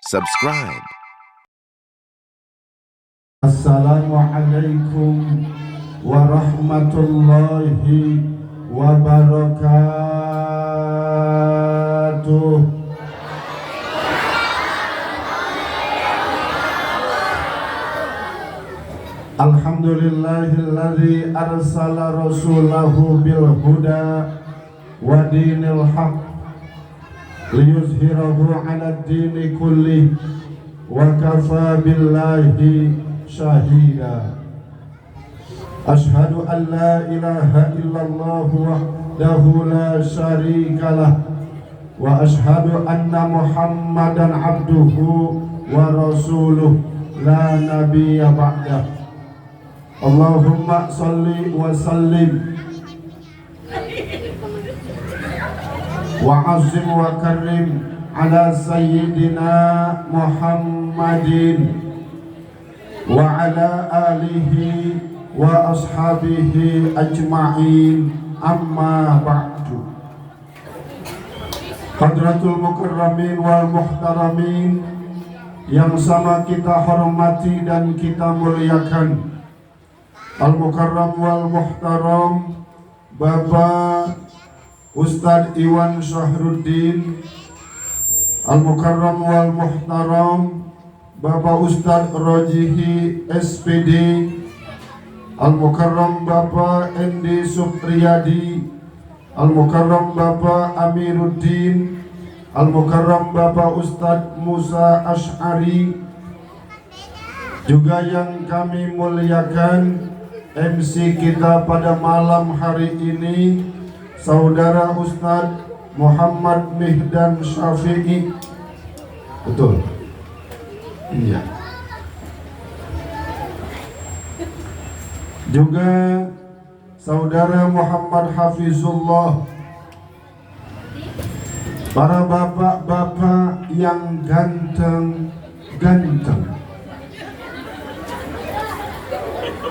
subscribe. Assalamualaikum warahmatullahi wabarakatuh. Alhamdulillahilladzi arsala rasulahu bil huda wa dinil haq liyuzhirahu 'ala ad-dini kullih wa kafa billahi syahida. Ashhadu an la ilaha illallah wahdahu la syarikalah wa ashhadu anna Muhammadan abduhu wa rasuluh la nabiyya ba'dah. Allahumma salli wa sallim wa azim wa karim ala sayyidina Muhammadin wa ala alihi wa ashabihi ajma'in, amma ba'du. Hadratul mukarramin wal muhtaramin yang sama kita hormati dan kita muliakan, Al-Mukarram wal Muhtaram Bapak Ustadz Iwan Syahruddin, Al-Mukarram wal Muhtaram Bapak Ustadz Rojihi SPD, Al-Mukarram Bapak Endi Supriyadi, Al-Mukarram Bapak Amiruddin, Al-Mukarram Bapak Ustadz Musa Ash'ari, juga yang kami muliakan MC kita pada malam hari ini, Saudara Ustadz Muhammad Mihdan Syafi'i. Betul? Iya. Juga Saudara Muhammad Hafizullah. Para bapak-bapak yang ganteng-ganteng,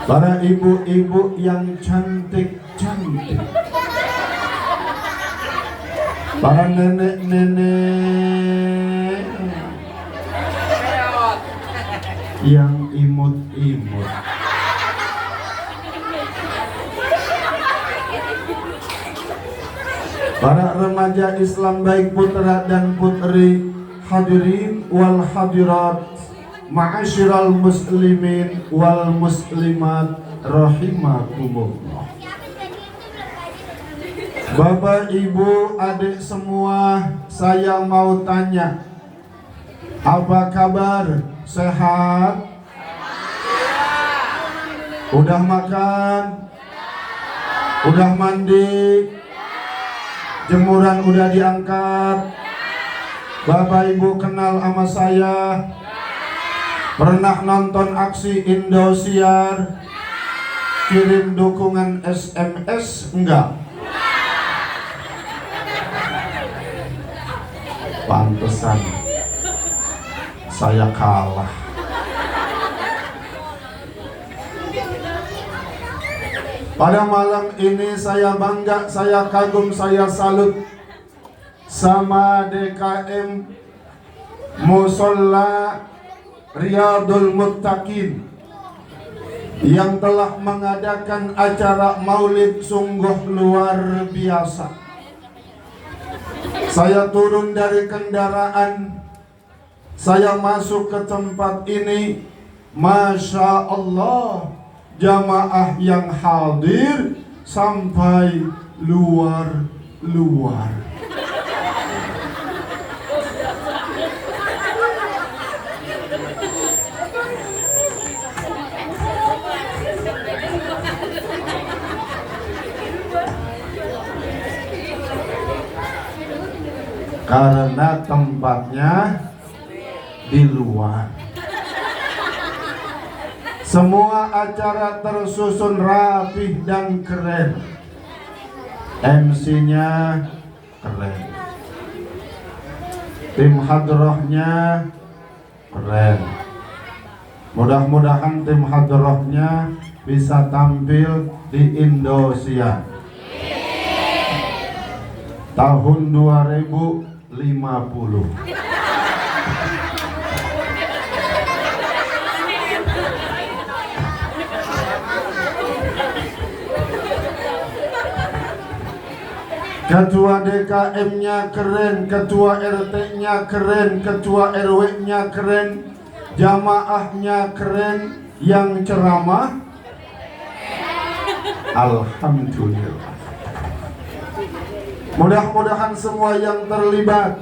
para ibu-ibu yang cantik-cantik, para nenek-nenek yang imut-imut, para remaja Islam baik putra dan putri, hadirin wal hadirat, ma'asyiral muslimin wal muslimat rahimakumullah. Bapak, Ibu, adik semua, saya mau tanya, apa kabar? Sehat? Udah makan? Udah mandi? Jemuran udah diangkat? Bapak Ibu kenal sama saya? Pernah nonton aksi Indosiar? Kirim dukungan SMS? Enggak? Pantesan saya kalah. Pada malam ini saya bangga, saya kagum, saya salut sama DKM Musholla Riyadul Muttaqin yang telah mengadakan acara maulid sungguh luar biasa. Saya turun dari kendaraan, saya masuk ke tempat ini, Masya Allah, jamaah yang hadir sampai luar-luar. Karena tempatnya di luar. Semua acara tersusun rapih dan keren. MC-nya keren, tim hadrohnya keren. Mudah-mudahan tim hadrohnya bisa tampil di Indosiar tahun 2050. Ketua DKM-nya keren, ketua RT-nya keren, ketua RW-nya keren, jamaahnya keren, yang ceramah alhamdulillah. Mudah-mudahan semua yang terlibat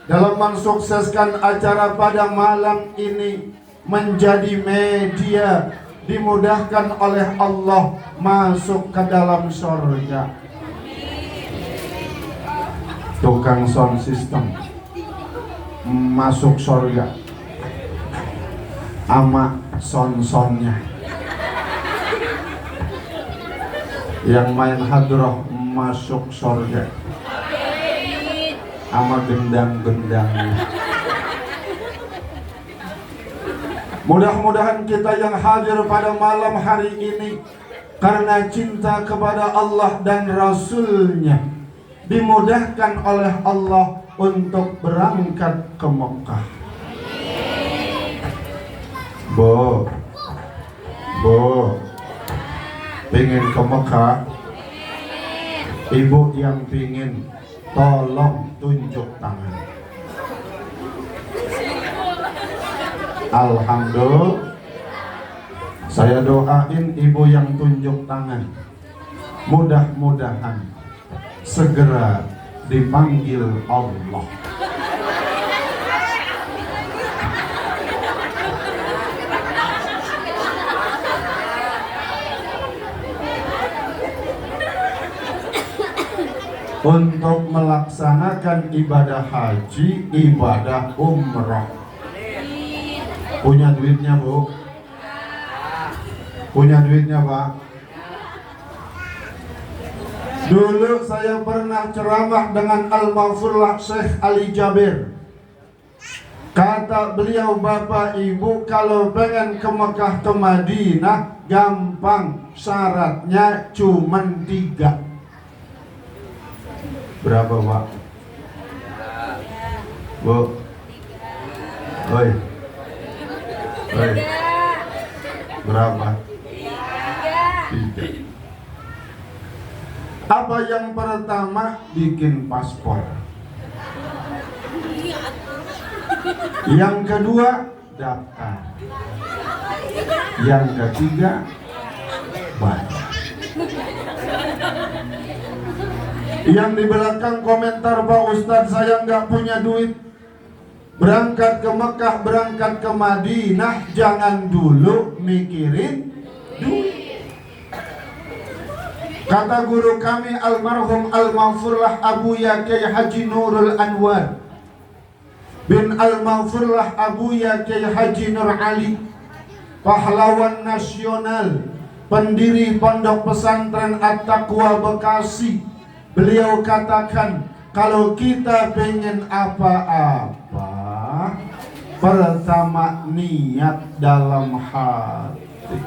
dalam mensukseskan acara pada malam ini menjadi media, dimudahkan oleh Allah masuk ke dalam surga. Tukang sound system masuk surga ama sound-soundnya. Yang main hadroh masuk surga ama gendang-gendangnya. Mudah-mudahan kita yang hadir pada malam hari ini karena cinta kepada Allah dan Rasul-Nya dimudahkan oleh Allah untuk berangkat ke Mekah. Bu, pengen ke Mekah? Ibu yang pingin, tolong tunjuk tangan. Alhamdulillah. Saya doain ibu yang tunjuk tangan, mudah-mudahan segera dipanggil Allah. Untuk melaksanakan ibadah haji, ibadah umrah. Punya duitnya, Bu? Punya duitnya, Pak? Dulu saya pernah ceramah dengan Al-Maghfurlah Syekh Ali Jabir. Kata beliau, Bapak Ibu kalau pengen ke Mekah ke Madinah gampang, syaratnya cuman 3. Berapa, Pak? Bu? Oi. Berapa? 3. Apa yang pertama? Bikin paspor. Yang kedua, daftar. Yang ketiga, bayar. Yang di belakang komentar, Pak Ustadz saya nggak punya duit. Berangkat ke Mekah, berangkat ke Madinah, jangan dulu mikirin duit. Kata guru kami almarhum Al-Maghfurlah Abuya Kiai Haji Nurul Anwar bin Al-Maghfurlah Abuya Kiai Haji Nur Ali, pahlawan nasional, pendiri Pondok Pesantren At-Taqwa Bekasi. Beliau katakan, kalau kita pengen apa-apa, pertama niat dalam hati.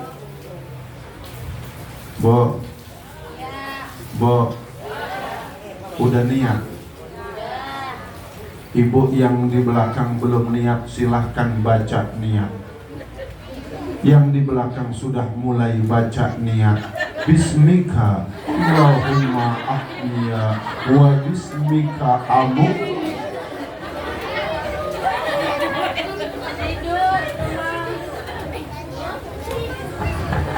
Bu, udah niat? Ibu yang di belakang belum niat, silahkan baca niat. Yang di belakang sudah mulai baca niat. Bismika Allahumma ahmiya wa bismika amu.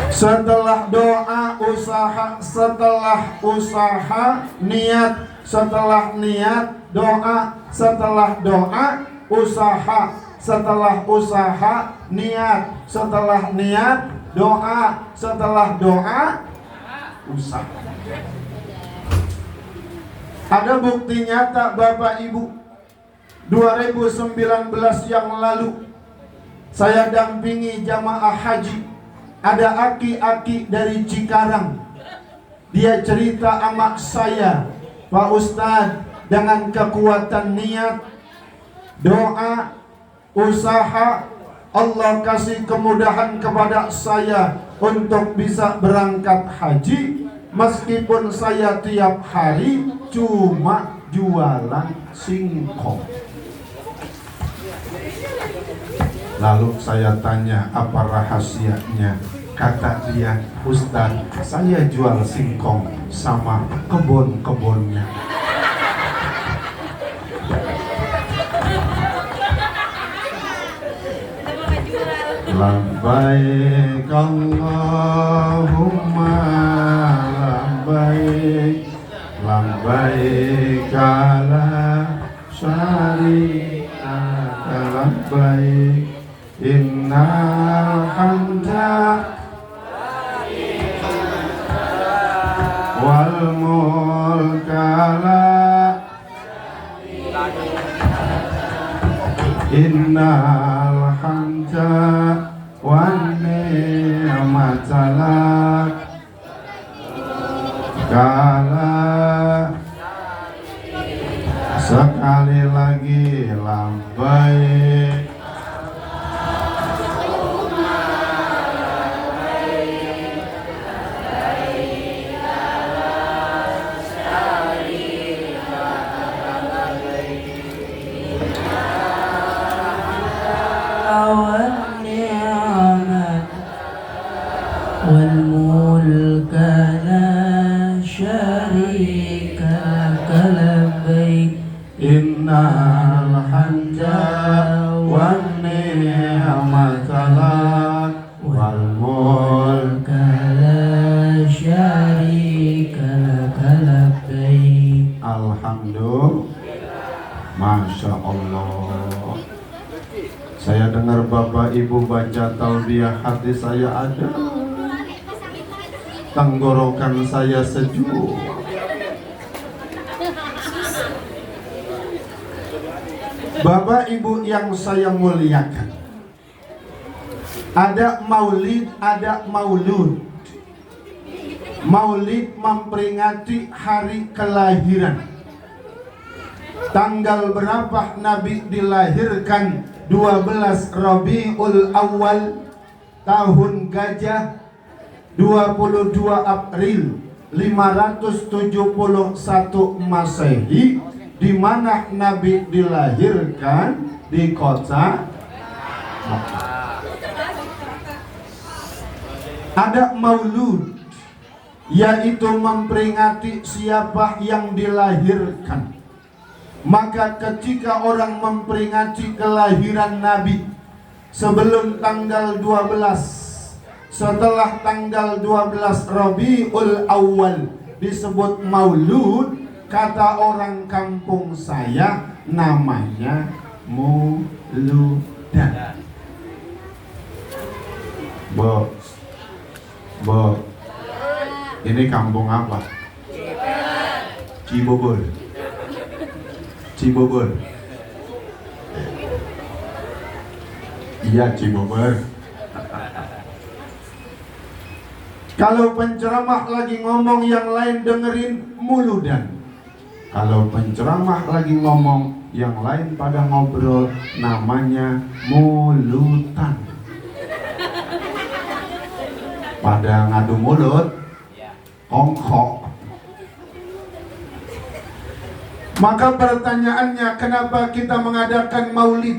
Setelah doa usaha, setelah usaha niat, setelah niat doa, setelah doa usaha, setelah usaha niat, setelah niat doa, setelah doa usaha. Ada bukti nyata Bapak Ibu. 2019 yang lalu saya dampingi jamaah haji. Ada aki-aki dari Cikarang. Dia cerita sama saya, Pak Ustadz, dengan kekuatan niat, doa, usaha, Allah kasih kemudahan kepada saya untuk bisa berangkat haji. Meskipun saya tiap hari cuma jualan singkong. Lalu saya tanya, apa rahasianya? Kata dia, Ustaz, saya jual singkong sama kebun-kebunnya. Labbaik Allahumma labbaik, labbaik la syarika labbaik, innal hamda wal mulka la innal hamda wan ni'mata lak kala. Sekali lagi labbaik. والملك لا شريك لك لبيك Innal hamda wan ni'mata lak wal mulk لا شريك لك لبيك. alhamdulillah. Masya Allah. Saya dengar Bapak Ibu baca talbiyah, hati saya ada, tenggorokan saya sejuk. Bapak Ibu yang saya muliakan, ada maulid, ada maulud. Maulid memperingati hari kelahiran. Tanggal berapa Nabi dilahirkan? 12 Rabiul Awal tahun gajah, 22 April 571 Masehi, di mana Nabi dilahirkan di kota Makkah. Ada maulud, yaitu memperingati siapa yang dilahirkan. Maka ketika orang memperingati kelahiran Nabi sebelum tanggal 12, setelah tanggal 12 Rabiul Awal disebut maulud. Kata orang kampung saya, namanya muludan. Bo, ini kampung apa? Cibubur. Cibubur. Iya, Cibubur. Kalau penceramah lagi ngomong, yang lain dengerin muludan. Kalau penceramah lagi ngomong, yang lain pada ngobrol, namanya mulutan. Pada ngadu mulut, kongkok. Maka pertanyaannya, kenapa kita mengadakan maulid?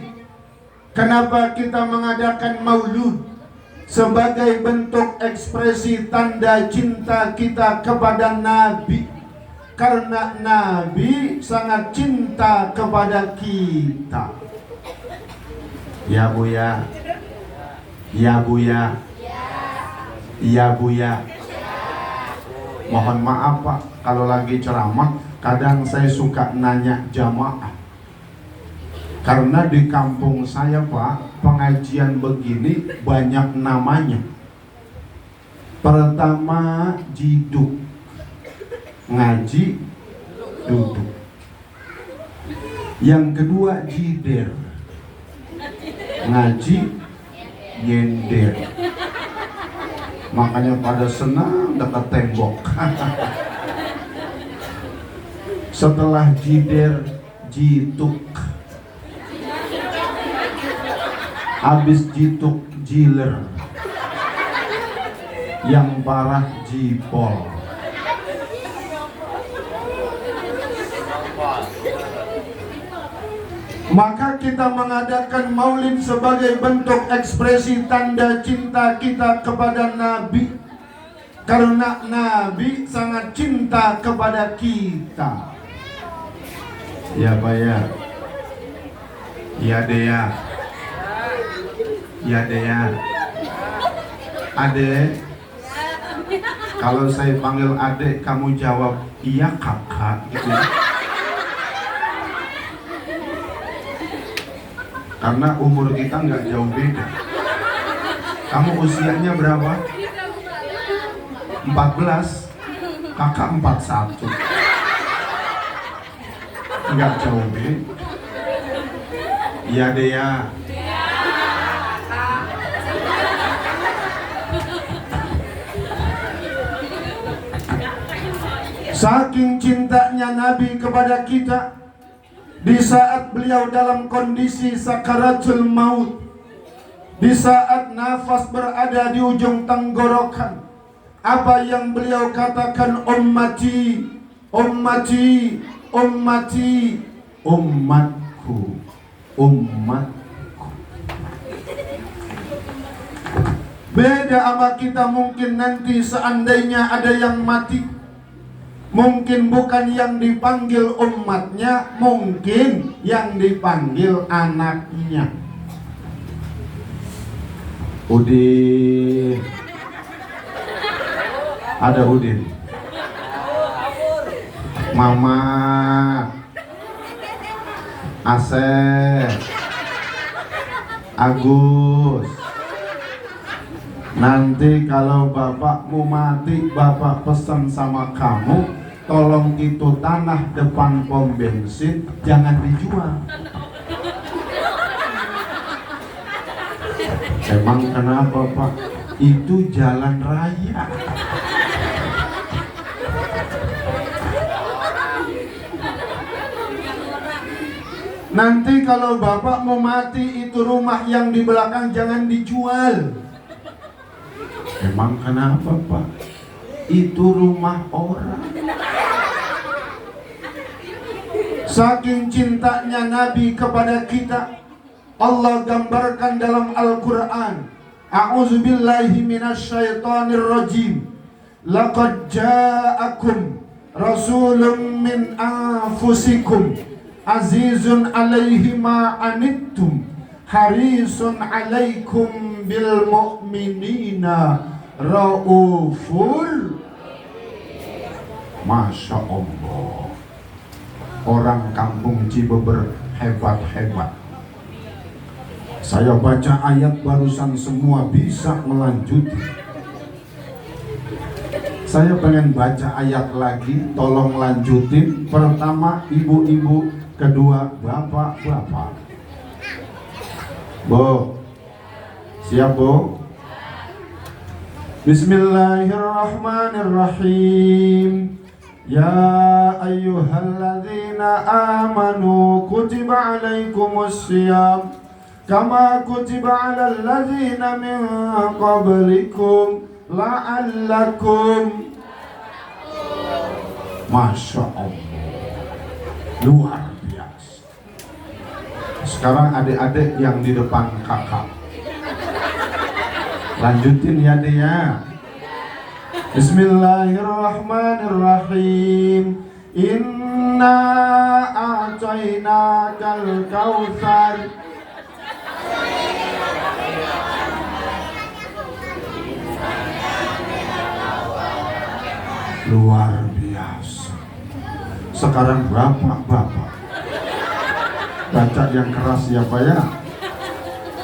Kenapa kita mengadakan maulud? Sebagai bentuk ekspresi tanda cinta kita kepada Nabi. Karena Nabi sangat cinta kepada kita. Ya Buya, ya Buya, ya Buya. Mohon maaf Pak, kalau lagi ceramah kadang saya suka nanya jamaah. Karena di kampung saya Pak, pengajian begini banyak namanya. Pertama jiduk, ngaji duduk. Yang kedua jider, ngaji nyender. Makanya pada senang dekat tembok. Setelah jider, jituk. Habis jituk, jiler. Yang parah jipol. Maka kita mengadakan maulid sebagai bentuk ekspresi tanda cinta kita kepada Nabi, karena Nabi sangat cinta kepada kita. Ya Pak ya, ya Dea, ya Dea, Ade. Kalau saya panggil Ade, kamu jawab iya kakak gitu ya. Karena umur kita nggak jauh beda. Kamu usianya berapa? 14, kakak 41. Nggak jauh beda. Iya Dea. Saking cintanya Nabi kepada kita, di saat beliau dalam kondisi sakaratul maut, di saat nafas berada di ujung tenggorokan, apa yang beliau katakan? Ummati, ummati, ummati, umatku, umatku. Beda sama kita mungkin nanti seandainya ada yang mati, mungkin bukan yang dipanggil umatnya, mungkin yang dipanggil anaknya. Udin, ada Udin, Mama, Asep, Agus. Nanti kalau bapakmu mati, bapak pesan sama kamu, tolong itu tanah depan pom bensin jangan dijual. Emang kenapa Pak? Itu jalan raya. Nanti kalau bapak mau mati, itu rumah yang di belakang jangan dijual. Emang kenapa Pak? Itu rumah orang. Saking cintanya Nabi kepada kita, Allah gambarkan dalam Al-Quran. A'udzubillahi minasyaitonir rajim. Laqad ja'akum rasulun min anfusikum azizun alaihi ma anittum harisun alaikum bil mu'minina rauful. Masya Allah, orang kampung Cibeber hebat-hebat. Saya baca ayat barusan semua bisa melanjuti. Saya pengen baca ayat lagi, tolong lanjutin. Pertama ibu-ibu, kedua bapak-bapak. Bu, siap Bu? Bismillahirrahmanirrahim. Ya ayyuhalladzina amanu kutiba alaikumus syiyam kama kutiba alal ladzina min qablikum la'allakum. Masya Allah, luar biasa. Sekarang adik-adik yang di depan kakak, lanjutin ya dia. Bismillahirrahmanirrahim. Inna a'tainakal kautsar. Luar biasa. Sekarang bapak-bapak, baca yang keras ya Pak ya.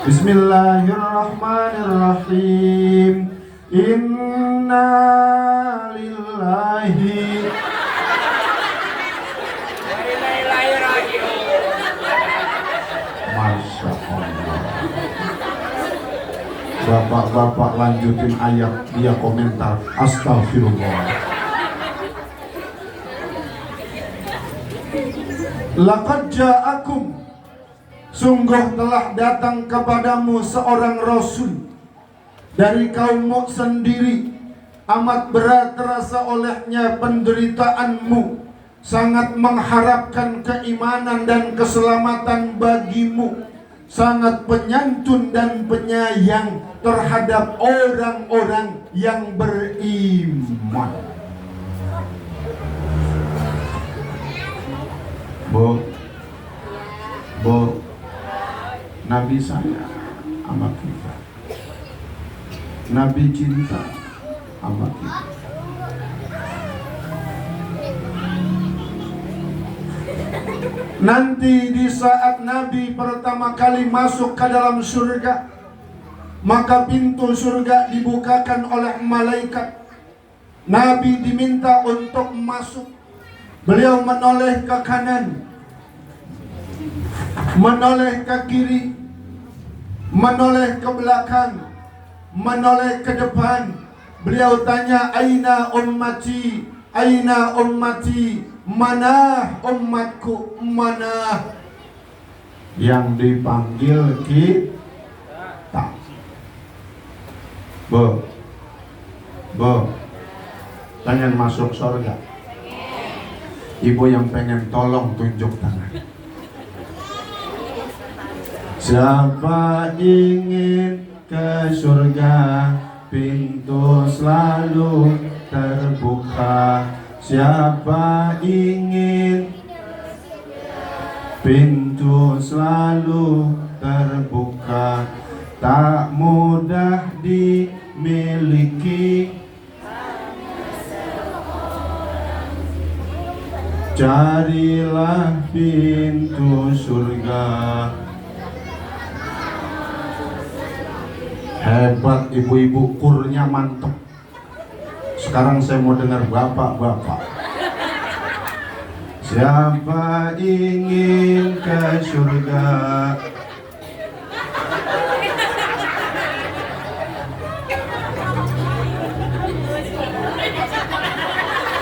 Bismillahirrahmanirrahim. Inna lillahi Masya Allah. Bapak-bapak lanjutin ayat, dia komentar astagfirullah. Laqad ja'akum, sungguh telah datang kepadamu seorang rasul dari kaummu sendiri. Amat berat terasa olehnya penderitaanmu, sangat mengharapkan keimanan dan keselamatan bagimu, sangat penyantun dan penyayang terhadap orang-orang yang beriman. Bu, Nabi saya sama kita, Nabi cinta sama kita. Nanti di saat Nabi pertama kali masuk ke dalam surga, maka pintu surga dibukakan oleh malaikat. Nabi diminta untuk masuk. Beliau menoleh ke kanan, menoleh ke kiri, menoleh ke belakang, menoleh ke depan. Beliau tanya, aina ummati, aina ummati, mana umatku, mana? Yang dipanggil kita. Bu, pengen masuk surga? Ibu yang pengen tolong tunjuk tangan. Siapa ingin ke surga, pintu selalu terbuka. Siapa ingin, pintu selalu terbuka. Tak mudah dimiliki, carilah pintu surga. Hebat ibu-ibu, kurnya mantep. Sekarang saya mau dengar bapak-bapak. Siapa ingin ke surga,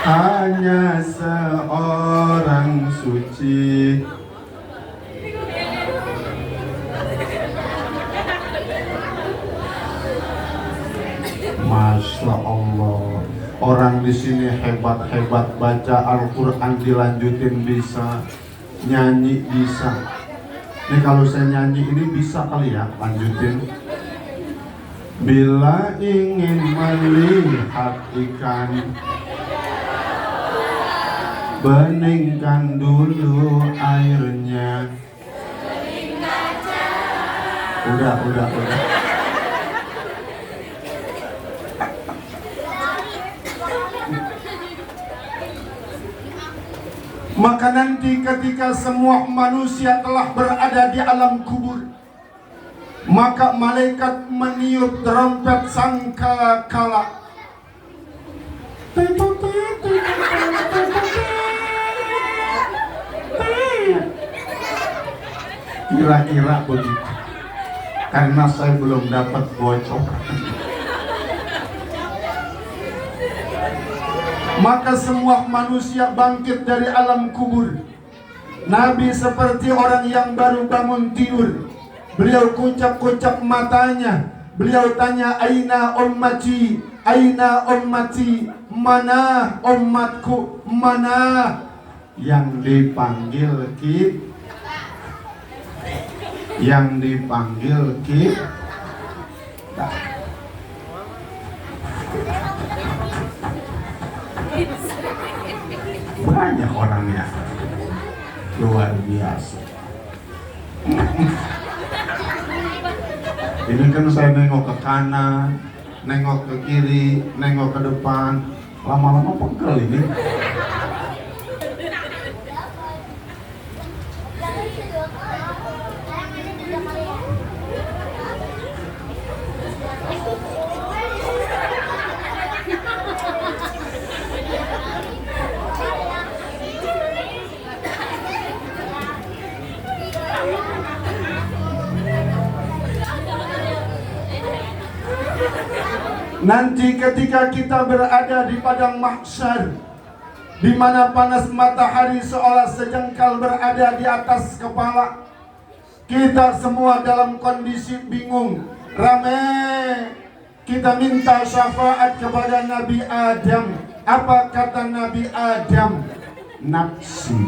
hanya seorang suci. Masya Allah, orang di sini hebat-hebat, baca Al-Quran dilanjutin bisa, nyanyi bisa. Ini kalau saya nyanyi ini bisa kali ya, lanjutin. Bila ingin melihat ikan, beningkan dulu airnya. Udah. Maka nanti ketika semua manusia telah berada di alam kubur, maka malaikat meniup trompet sangkakala. Kira-kira begitu. Karena saya belum dapat bocor. Maka semua manusia bangkit dari alam kubur. Nabi seperti orang yang baru bangun tidur. Beliau kuncap-kuncap matanya. Beliau tanya, aina ummati, aina ummati, mana umatku, mana? Yang dipanggil kita, yang dipanggil kita. Banyak orangnya, luar biasa. Ini kan saya nengok ke kanan, nengok ke kiri, nengok ke depan, lama-lama pegel ini. Nanti ketika kita berada di padang mahsyar, di mana panas matahari seolah sejengkal berada di atas kepala, kita semua dalam kondisi bingung, ramai. Kita minta syafaat kepada Nabi Adam. Apa kata Nabi Adam? nafsi,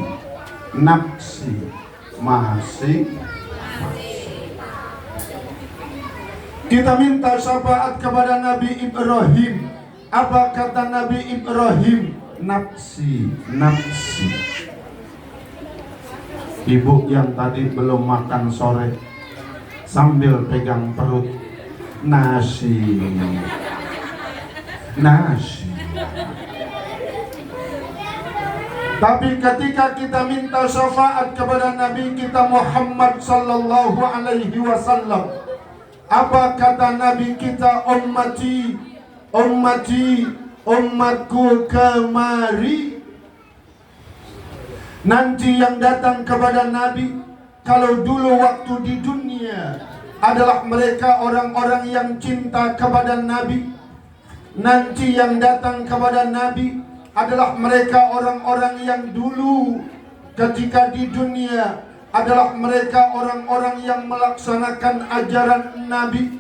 nafsi, masih. Kita minta syafaat kepada Nabi Ibrahim. Apa kata Nabi Ibrahim? Nafsi, nafsi. Ibu yang tadi belum makan sore sambil pegang perut, nasi, nasi. Tapi ketika kita minta syafaat kepada Nabi kita Muhammad sallallahu alaihi wasallam, apa kata Nabi kita? Ummati, ummati, umatku kemari. Nanti yang datang kepada Nabi, kalau dulu waktu di dunia adalah mereka orang-orang yang cinta kepada Nabi, nanti yang datang kepada Nabi adalah mereka orang-orang yang dulu ketika di dunia adalah mereka orang-orang yang melaksanakan ajaran Nabi.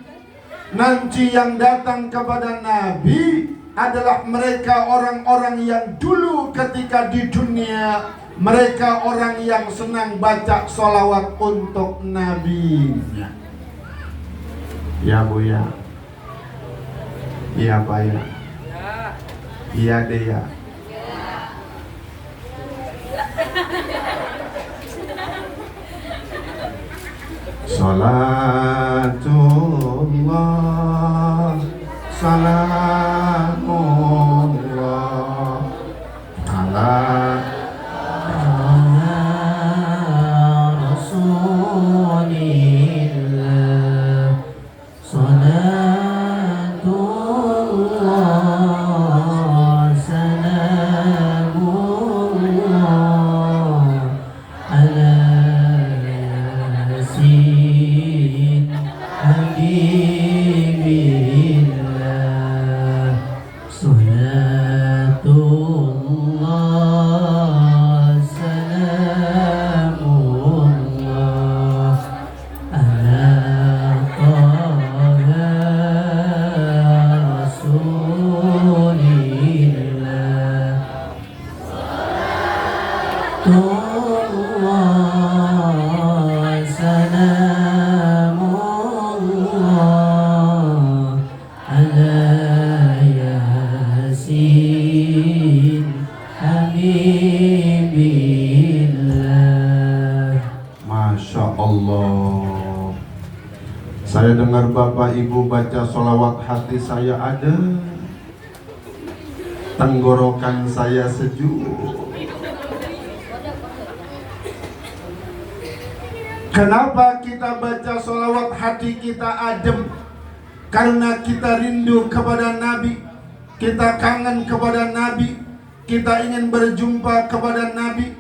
Nanti yang datang kepada Nabi adalah mereka orang-orang yang dulu ketika di dunia mereka orang yang senang baca sholawat untuk Nabi. Ya Bu ya, iya Pak ya, iya deh ya. Salatullah, salamullah ala Rasulillah. Salatullah, salamullah ala yasin habibillah. Salatullah, salamullah ala taha rasulillah. Salatullah, salamullah ala yasin habibillah. Masya Allah. Saya dengar Bapak Ibu baca sholawat, hati saya ada, tenggorokan saya sejuk. Kenapa kita baca sholawat hati kita adem? Karena kita rindu kepada Nabi, kita kangen kepada Nabi, kita ingin berjumpa kepada Nabi.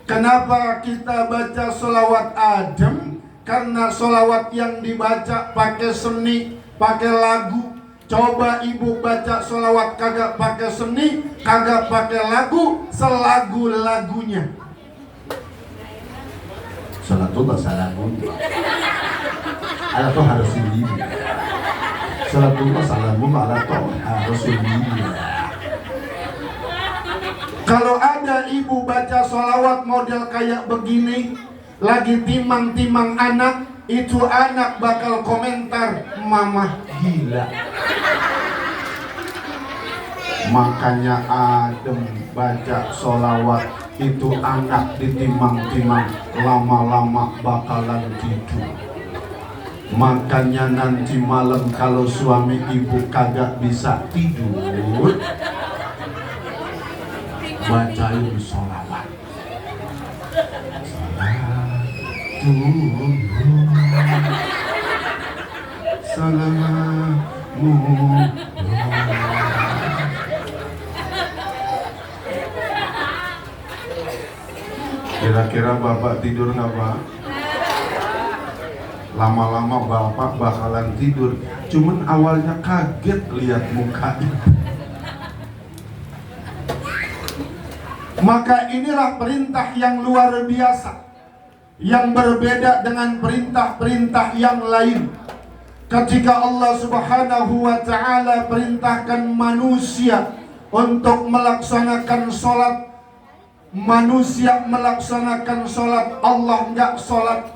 Kenapa kita baca sholawat adem? Karena sholawat yang dibaca pakai seni, pakai lagu. Coba ibu baca sholawat kagak pakai seni, kagak pakai lagu, selagu-lagunya. Salatullah, salamullah ala toha rasulillah. Salatullah, salamullah ala toha rasulillah. Kalau ada ibu baca sholawat model kayak begini, lagi timang-timang anak, itu anak bakal komentar, mama gila. Makanya adem baca sholawat, itu anak ditimang-timang, lama-lama bakalan tidur. Makanya nanti malam kalau suami ibu kagak bisa tidur, bacain sholawat. Salamullah. Kira-kira Bapak tidur nggak Pak? Lama-lama Bapak bakalan tidur. Cuman awalnya kaget lihat muka Ibu. Maka inilah perintah yang luar biasa, yang berbeda dengan perintah-perintah yang lain. Ketika Allah Subhanahu wa ta'ala perintahkan manusia untuk melaksanakan sholat, manusia melaksanakan sholat, Allah nggak sholat.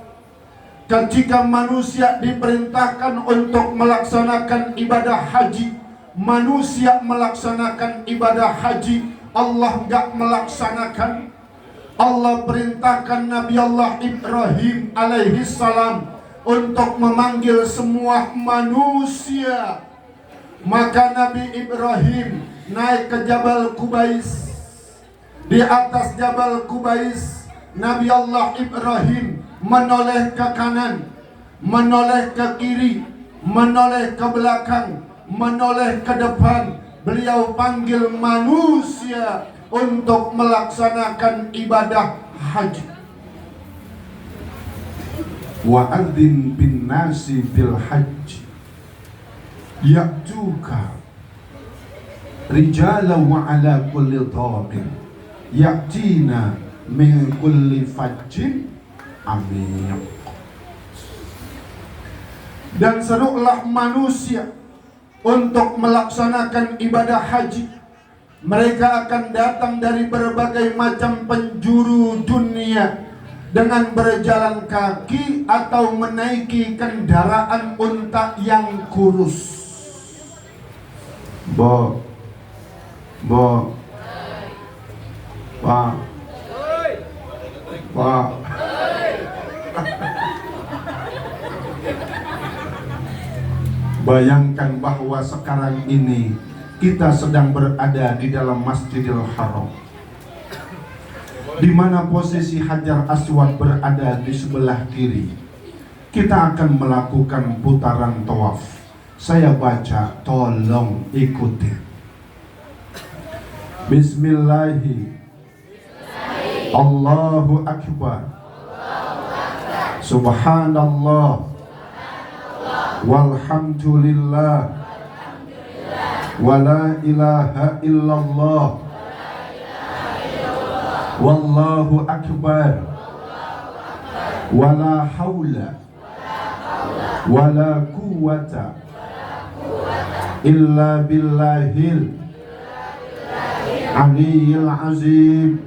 Ketika manusia diperintahkan untuk melaksanakan ibadah haji, manusia melaksanakan ibadah haji, Allah nggak melaksanakan. Allah perintahkan Nabi Allah Ibrahim alaihi salam untuk memanggil semua manusia. Maka Nabi Ibrahim naik ke Jabal Kubais. Di atas Jabal Kubais, Nabi Allah Ibrahim menoleh ke kanan, menoleh ke kiri, menoleh ke belakang, menoleh ke depan. Beliau panggil manusia untuk melaksanakan ibadah haji. Wa'adzin bin nasi bil haji ya'tuka rijala wa ala kulli dhamir ya'tina min kulli fajjin amiq. Dan serulah manusia untuk melaksanakan ibadah haji. Mereka akan datang dari berbagai macam penjuru dunia dengan berjalan kaki atau menaiki kendaraan unta yang kurus. Pak, bayangkan bahwa sekarang ini kita sedang berada di dalam Masjidil Haram, di mana posisi Hajar Aswad berada di sebelah kiri. Kita akan melakukan putaran tawaf. Saya baca, tolong ikuti. Bismillahirrahmanirrahim. Allahu Akbar. Subhanallah. Walhamdulillah. Wala ilaha illallah. Wallahu akbar. Wala hawla wala quwwata illa billahil aliyyil azim.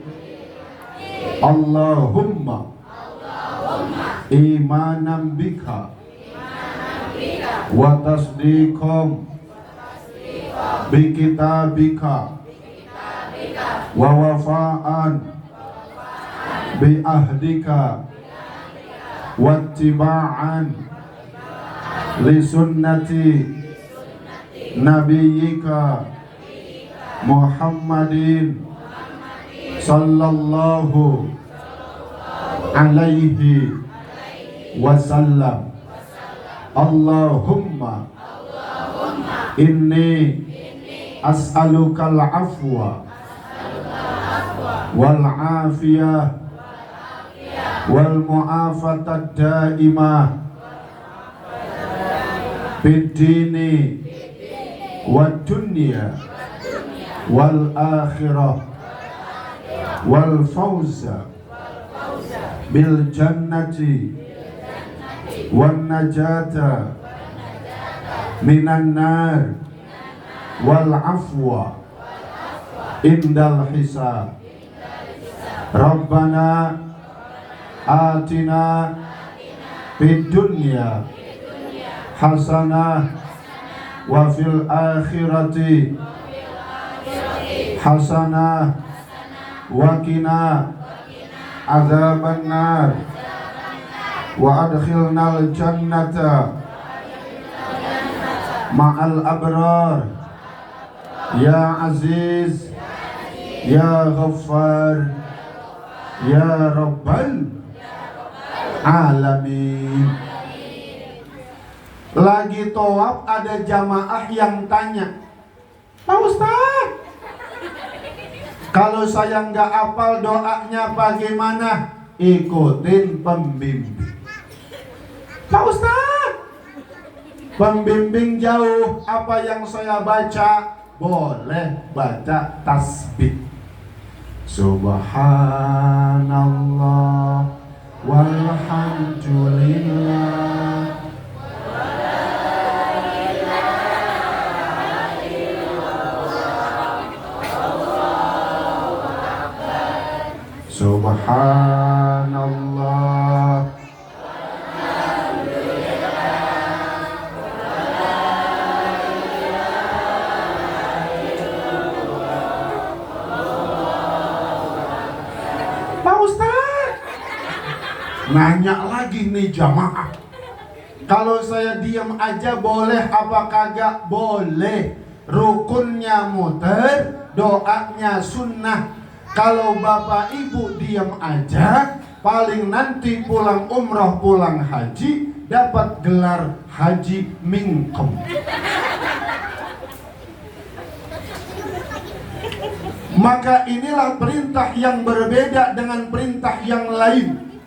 Allahumma imanan bika wa tasdiqam bi kitabika wa wafa'an bi ahdika wattiba'an li sunnati nabiyyika Muhammadin sallallahu alaihi wasallam. Allahumma inni as'alukal afwa wal afiyah wal mu'afatad daimah fid dini wad dunya wal akhirah wal fawza bil jannati wan najata minan nar wal afwa indal hisab. Rabbana atina fid dunya hasanah wa fil akhirati hasanah wa qina adzaban nar wa adkhilnal jannata ma'al abrar ya aziz ya ghaffar ya rabbal alamin. Lagi tawaf ada jamaah yang tanya, Pak Ustaz, kalau saya nggak hafal doanya bagaimana? Ikutin pembimbing. Pak Ustaz, pembimbing jauh, apa yang saya baca? Boleh baca tasbih. Subhanallah walhamdulillah Subhanallah. Pak Ustaz, nanya lagi nih jamaah. Kalau saya diam aja boleh apa kagak? Boleh. Rukunnya muter, doanya sunnah. Kalau bapak ibu diam aja, paling nanti pulang umroh, pulang haji, dapat gelar haji mingkem. Maka inilah perintah yang berbeda dengan perintah yang lain.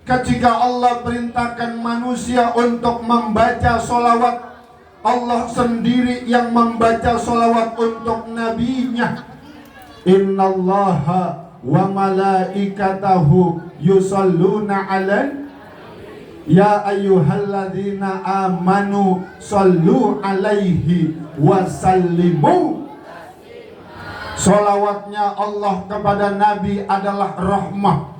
Ketika Allah perintahkan manusia untuk membaca solawat, Allah sendiri yang membaca solawat untuk nabinya. Innallaha wa malaikatahu yusalluna alan ya ayyuhalladzina amanu sallu alaihi wa sallimu. Solawatnya Allah kepada Nabi adalah rahmah.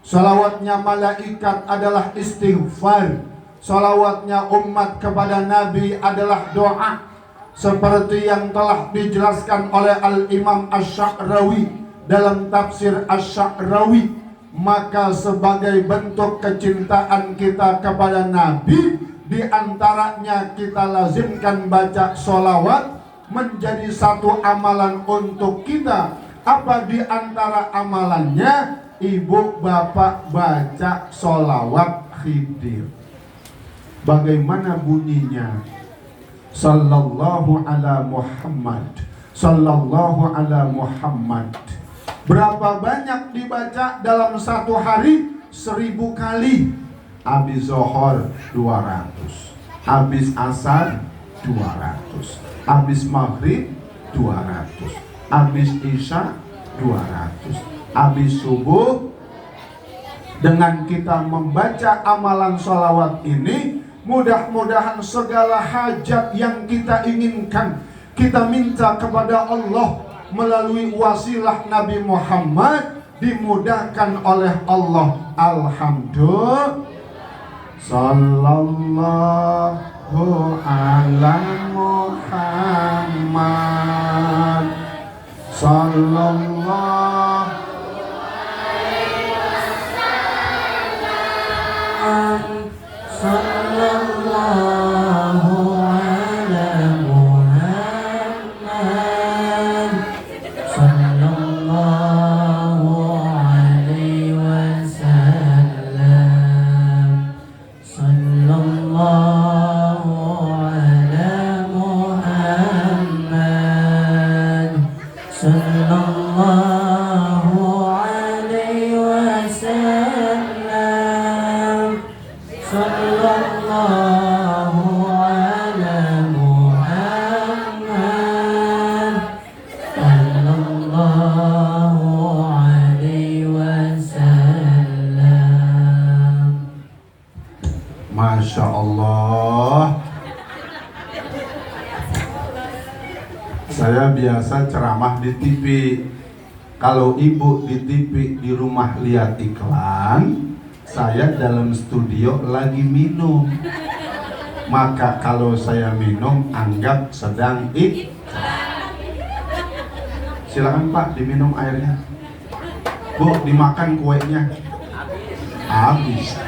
Salawatnya malaikat adalah istighfar. Salawatnya umat kepada Nabi adalah doa. Seperti yang telah dijelaskan oleh Al-Imam Asy-Sya'rawi dalam tafsir Asy-Sya'rawi. Maka sebagai bentuk kecintaan kita kepada Nabi, di antaranya kita lazimkan baca solawat menjadi satu amalan untuk kita. Apa di antara amalannya? Ibu bapak baca solawat Khidir. Bagaimana bunyinya? Sallallahu ala Muhammad, sallallahu ala Muhammad. Berapa banyak dibaca dalam satu hari? 1000 kali. Habis Zohor 200, habis Asar 200, habis Maghrib 200, habis Isya 200, habis subuh. Dengan kita membaca amalan sholawat ini, mudah-mudahan segala hajat yang kita inginkan, kita minta kepada Allah melalui wasilah Nabi Muhammad, dimudahkan oleh Allah. Alhamdulillah. Sallallahu ala Muhammad, sallallahu sallallahu ala Muhammad, sallallahu alaihi wasallam, sallallahu ala Muhammad, sallallahu alaihi wasallam, sallallahu ala Muhammad, sallallahu alaihi wasallam. Masya Allah. Saya biasa ceramah di TV. Kalau ibu di TV di rumah lihat iklan, saya dalam studio lagi minum. Maka kalau saya minum, anggap sedang silakan Pak, diminum airnya. Bu, dimakan kuenya. Habis.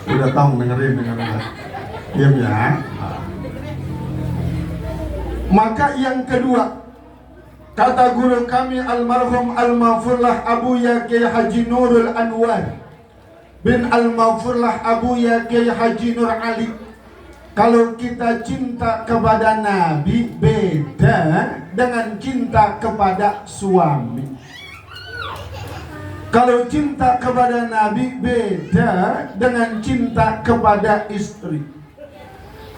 Udah tahu dengerin. Diam ya. Maka yang kedua, kata guru kami almarhum Al-Maghfurlah Abuya Kiai Haji Nurul Anwar bin Al-Maghfurlah Abuya Kiai Haji Nur Ali, kalau kita cinta kepada Nabi beda dengan cinta kepada suami. Kalau cinta kepada Nabi beda dengan cinta kepada istri.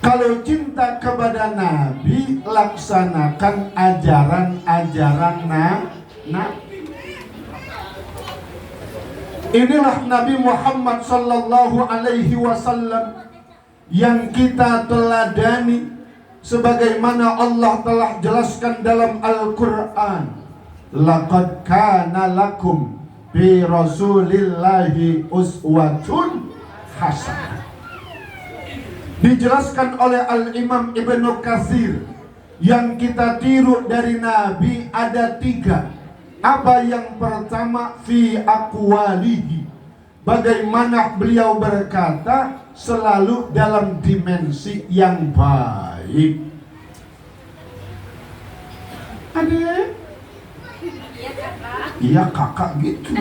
Kalau cinta kepada Nabi, laksanakan ajaran-ajaran Nabi. Inilah Nabi Muhammad sallallahu alaihi wasallam yang kita teladani, sebagaimana Allah telah jelaskan dalam Al-Quran, laqad kana lakum fi rasulillahi uswatun hasanah. Dijelaskan oleh Al-Imam Ibnu Katsir, yang kita tiru dari Nabi ada 3. Apa yang pertama? Fi aqwalihi, bagaimana beliau berkata selalu dalam dimensi yang baik. Adek? Iya kakak gitu.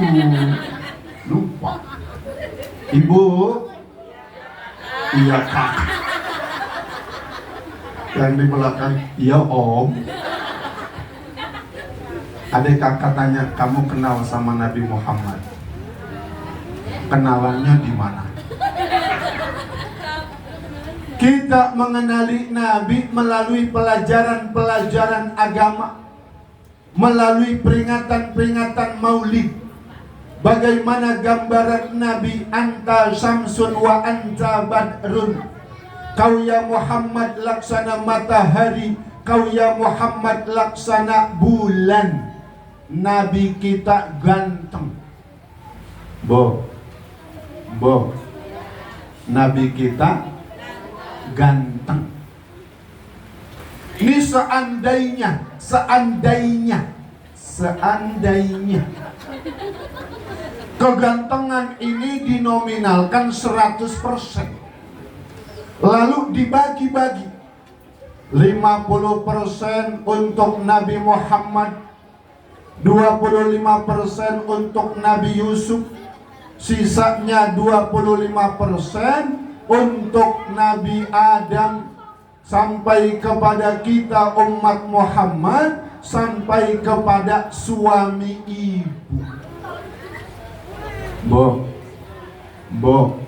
Lupa. Ibu? Iya kakak. Yang di belakang, iya om. Adik kakak tanya, kamu kenal sama Nabi Muhammad? Kenalannya di mana? Kita mengenali Nabi melalui pelajaran-pelajaran agama, melalui peringatan-peringatan maulid. Bagaimana gambaran Nabi, anta syamsun wa anta badrun. Kau ya Muhammad laksana matahari, kau ya Muhammad laksana bulan. Nabi kita ganteng. Bo, Nabi kita ganteng. Ini seandainya kegantengan ini dinominalkan 100%, lalu dibagi-bagi, 50% untuk Nabi Muhammad, 25% untuk Nabi Yusuf, sisanya 25% untuk Nabi Adam, sampai kepada kita umat Muhammad, sampai kepada suami ibu. Bo,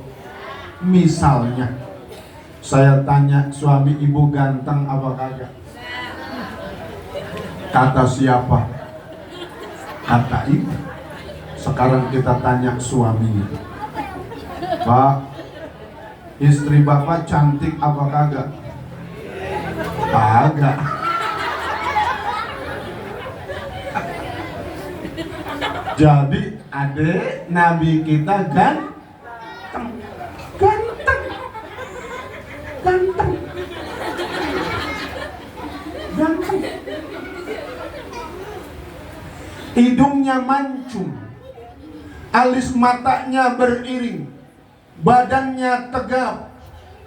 misalnya saya tanya, suami ibu ganteng apa kagak? Kata siapa? Kata ibu. Sekarang kita tanya suaminya, Pak, istri bapak cantik apa kagak? Kagak. Jadi adek, Nabi kita ganteng. Hidungnya mancung, alis matanya beriring, badannya tegap,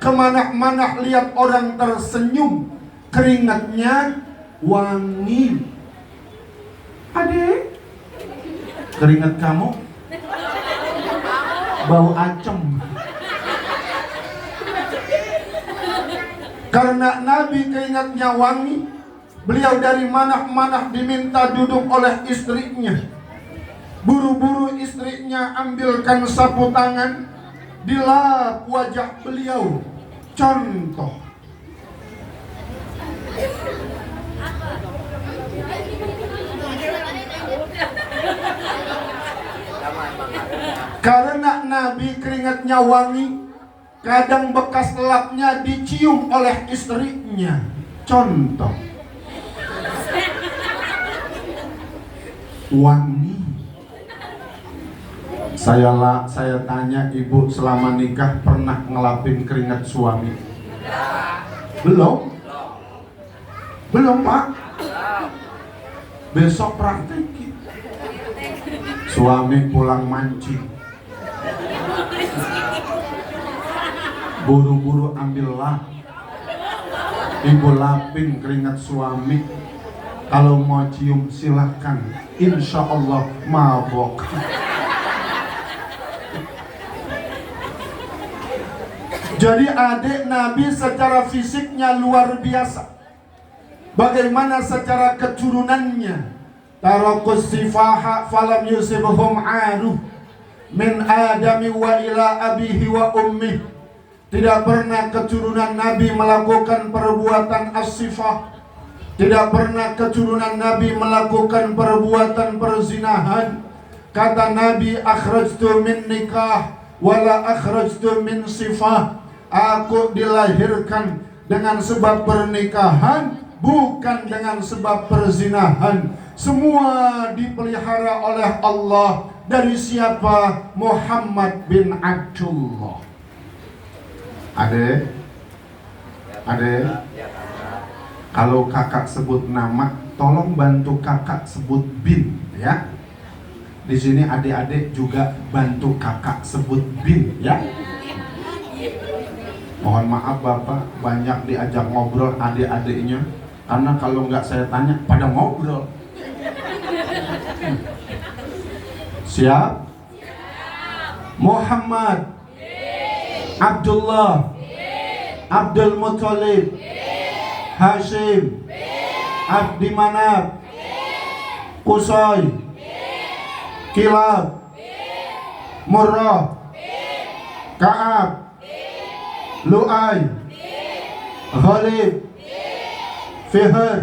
kemana-mana lihat orang tersenyum, keringatnya wangi. Adek, keringat kamu bau acem. Karena Nabi keringatnya wangi, beliau dari mana-mana diminta duduk oleh istrinya. Buru-buru istrinya ambilkan sapu tangan, dilap wajah beliau. Contoh. Karena Nabi keringatnya wangi, kadang bekas lapnya dicium oleh istrinya. Contoh. Wangi. Saya tanya ibu, selama nikah pernah ngelapin keringat suami? Belum Pak. Besok praktekin. Suami pulang mancing, buru-buru ambil lap, ibu lapin keringat suami. Kalau mau cium silahkan, insya Allah mabok. Jadi adik Nabi secara fisiknya luar biasa. Bagaimana secara keturunannya? Tarakus sifaha falam yusibhum aruh min adami wa ila abihi wa ummih. Tidak pernah keturunan Nabi melakukan perbuatan as-sifah. Tidak pernah keturunan Nabi melakukan perbuatan perzinahan. Kata Nabi, akhrajtu min nikah wala akhrajtu min sifah. Aku dilahirkan dengan sebab pernikahan, bukan dengan sebab perzinahan. Semua dipelihara oleh Allah. Dari siapa? Muhammad bin Abdullah. Adek, kalau kakak sebut nama, tolong bantu kakak sebut bin, ya. Di sini adik-adik juga bantu kakak sebut bin, ya. Mohon maaf Bapak, banyak diajak ngobrol adik-adiknya, karena kalau nggak saya tanya pada ngobrol. Siap? Muhammad, Abdullah, Abdul Muthalib, Hashim, Abdi Manaf, Qusay, Kilab, Murrah, Ka'ab, Lu'ay, Ghalib, Fihr,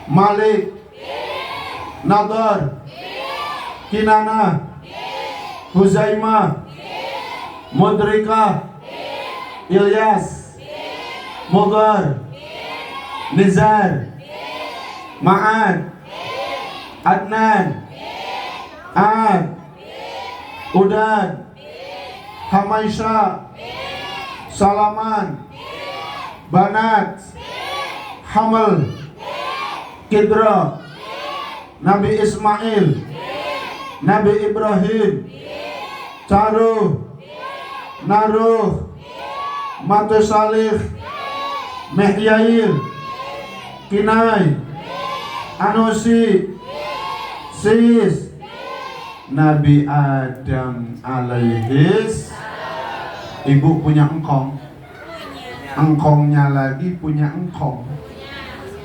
Malik, Nadar, Kinana, Huzaimah, Mudrikah, Ilyas, Mughar, Nizar, Ma'ad, Adnan, Ad, Udad, Hamaisha, Salaman, Banat, Hamal, Kidra, Nabi Ismail, Nabi Ibrahim, Caruh, Naruh, Matusalih, Mehyail, Kinai, Anusi, Sis, Nabi Adam alaihis. Ibu punya engkong, engkongnya lagi punya engkong,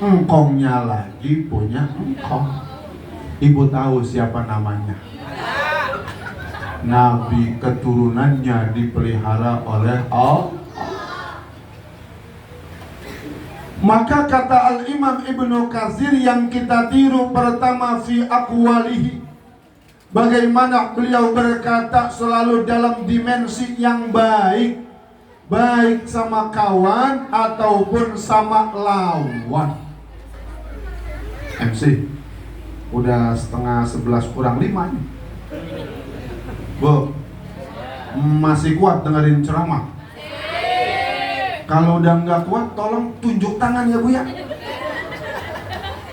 engkongnya lagi punya engkong. Ibu tahu siapa namanya? Nabi keturunannya dipelihara oleh Allah. Maka kata Al-Imam Ibnu Katsir yang kita tiru pertama fi aqwalihi, bagaimana beliau berkata selalu dalam dimensi yang baik, baik sama kawan ataupun sama lawan. MC, udah setengah 11 kurang 5 nih. Bu, masih kuat dengerin ceramah? Kalau udah nggak kuat, tolong tunjuk tangan ya Bu ya.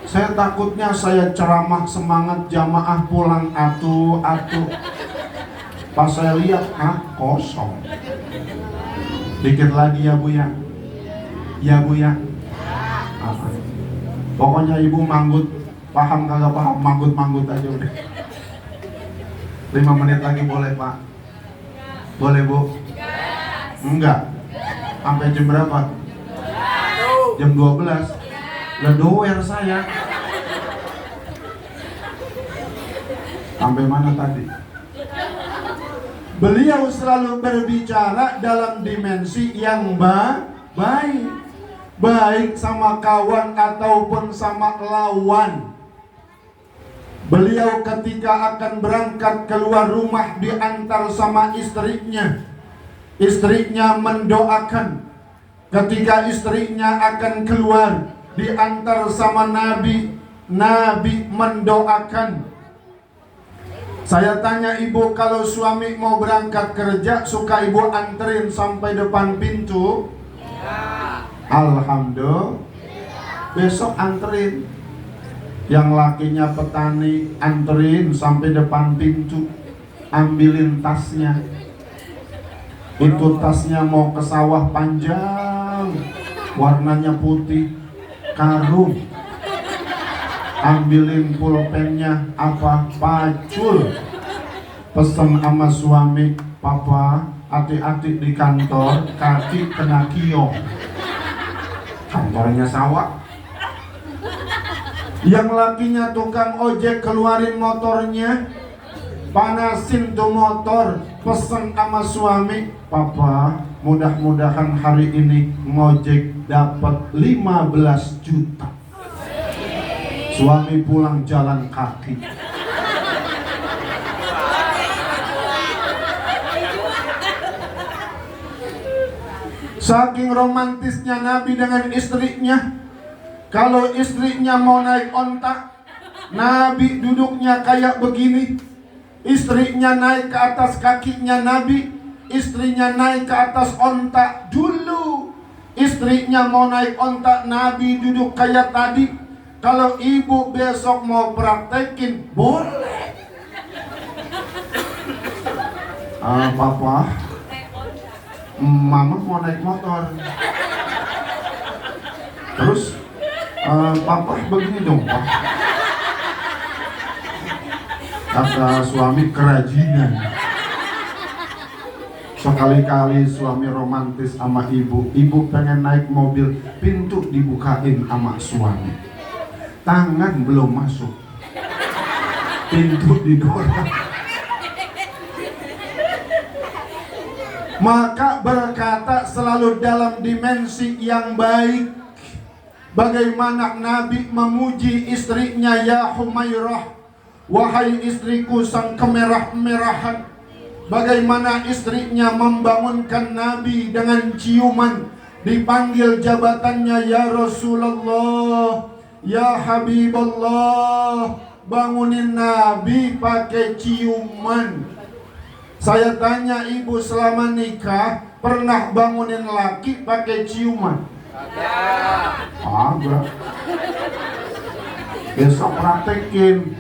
Saya takutnya saya ceramah semangat jamaah pulang atu. Pas saya lihat, kosong. Dikit lagi ya Bu ya. Ya Bu ya. Pokoknya Ibu manggut, paham kagak paham, manggut aja udah. 5 menit lagi boleh Pak? Boleh Bu? Enggak. Sampai jam berapa? Jam 12. Ledower saya. Sampai mana tadi? Beliau selalu berbicara dalam dimensi yang baik, baik sama kawan ataupun sama lawan. Beliau ketika akan berangkat keluar rumah diantar sama istrinya mendoakan. Ketika istrinya akan keluar diantar sama Nabi mendoakan. Saya tanya Ibu, kalau suami mau berangkat kerja, suka Ibu anterin sampai depan pintu? Ya. Alhamdulillah. Besok anterin. Yang lakinya petani, anterin sampai depan pintu, ambilin tasnya. Itu tasnya mau ke sawah panjang, warnanya putih, karung. Ambilin pulpennya apa? Pacul. Pesen sama suami, papa, hati-hati di kantor, kaki kena kiong. Kantornya sawah. Yang lakinya tukang ojek, keluarin motornya, panasin tuh motor, pesen sama suami, papa, mudah-mudahan hari ini ngojek dapat 15 juta. Suami pulang jalan kaki. Saking romantisnya Nabi dengan istrinya, kalau istrinya mau naik onta, Nabi duduknya kayak begini. Istrinya naik ke atas kakinya Nabi, istrinya naik ke atas onta dulu. Istrinya mau naik onta, Nabi duduk kayak tadi. Kalau ibu besok mau praktekin, boleh. Papa, mama mau naik motor. Terus, papa begini dong, Pak. Kata suami kerajinan. Sekali-kali suami romantis sama ibu. Ibu pengen naik mobil, pintu dibukain sama suami. Tangan belum masuk, pintu didorong. Maka berkata selalu dalam dimensi yang baik. Bagaimana Nabi memuji istrinya, ya Humairah, wahai istriku sang kemerah-merahan. Bagaimana istrinya membangunkan Nabi dengan ciuman. Dipanggil jabatannya, ya Rasulullah, ya Habiballah. Bangunin Nabi pakai ciuman. Saya tanya ibu, selama nikah pernah bangunin laki pakai ciuman? Ada. Besok praktekin.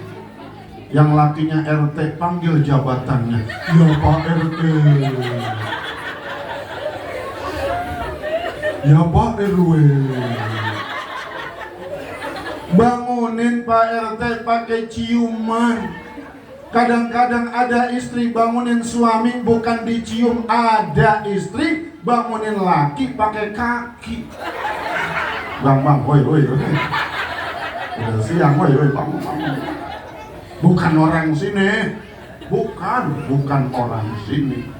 Yang lakinya RT panggil jabatannya, ya Pak RT, ya Pak RW. Bangunin Pak RT pakai ciuman. Kadang-kadang ada istri bangunin suami bukan dicium, ada istri bangunin laki pakai kaki. Bang, woi, udah siang, woi, bangun. Bukan orang sini, bukan orang sini.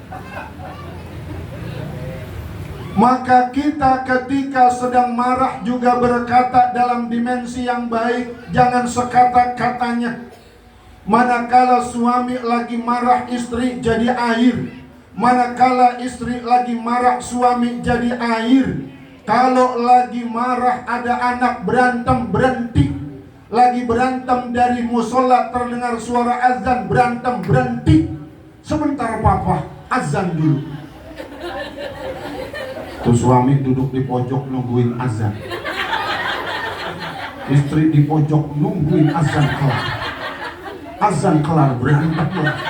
Maka kita ketika sedang marah juga berkata dalam dimensi yang baik, jangan sekata-katanya. Manakala suami lagi marah, istri jadi air. Manakala istri lagi marah, suami jadi air. Kalau lagi marah ada anak berantem, berhenti. Lagi berantem dari musola terdengar suara azan, berantem, berhenti. Sebentar papa, azan dulu. Tuh suami duduk di pojok nungguin azan. Istri di pojok nungguin azan kelar. Azan kelar, berantem lagi.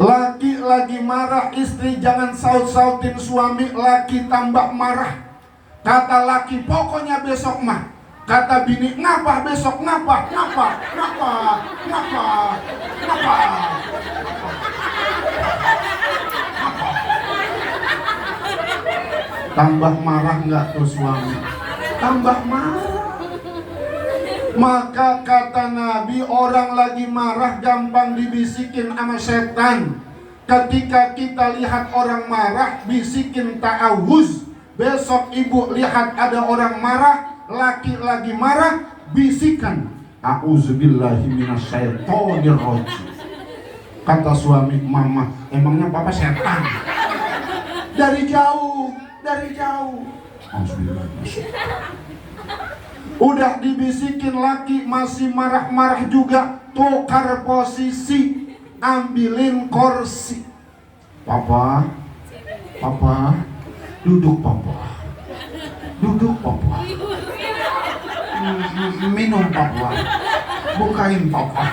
Laki lagi marah, istri jangan saut-sautin suami, laki tambah marah. Kata laki, pokoknya besok mah. Kata bini, ngapa besok, ngapa. Tambah marah nggak tuh suami? Tambah marah. Maka kata Nabi, orang lagi marah gampang dibisikin sama setan. Ketika kita lihat orang marah, bisikin ta'awuz. Besok ibu lihat ada orang marah, laki lagi marah, bisikan, a'udzubillahi minasyaitonirrajim. Kata suami, mama, emangnya papa setan? Dari jauh. Udah dibisikin laki masih marah-marah juga, tukar posisi, ambilin kursi. Papa, duduk papa. Minum papa. Bukain papa.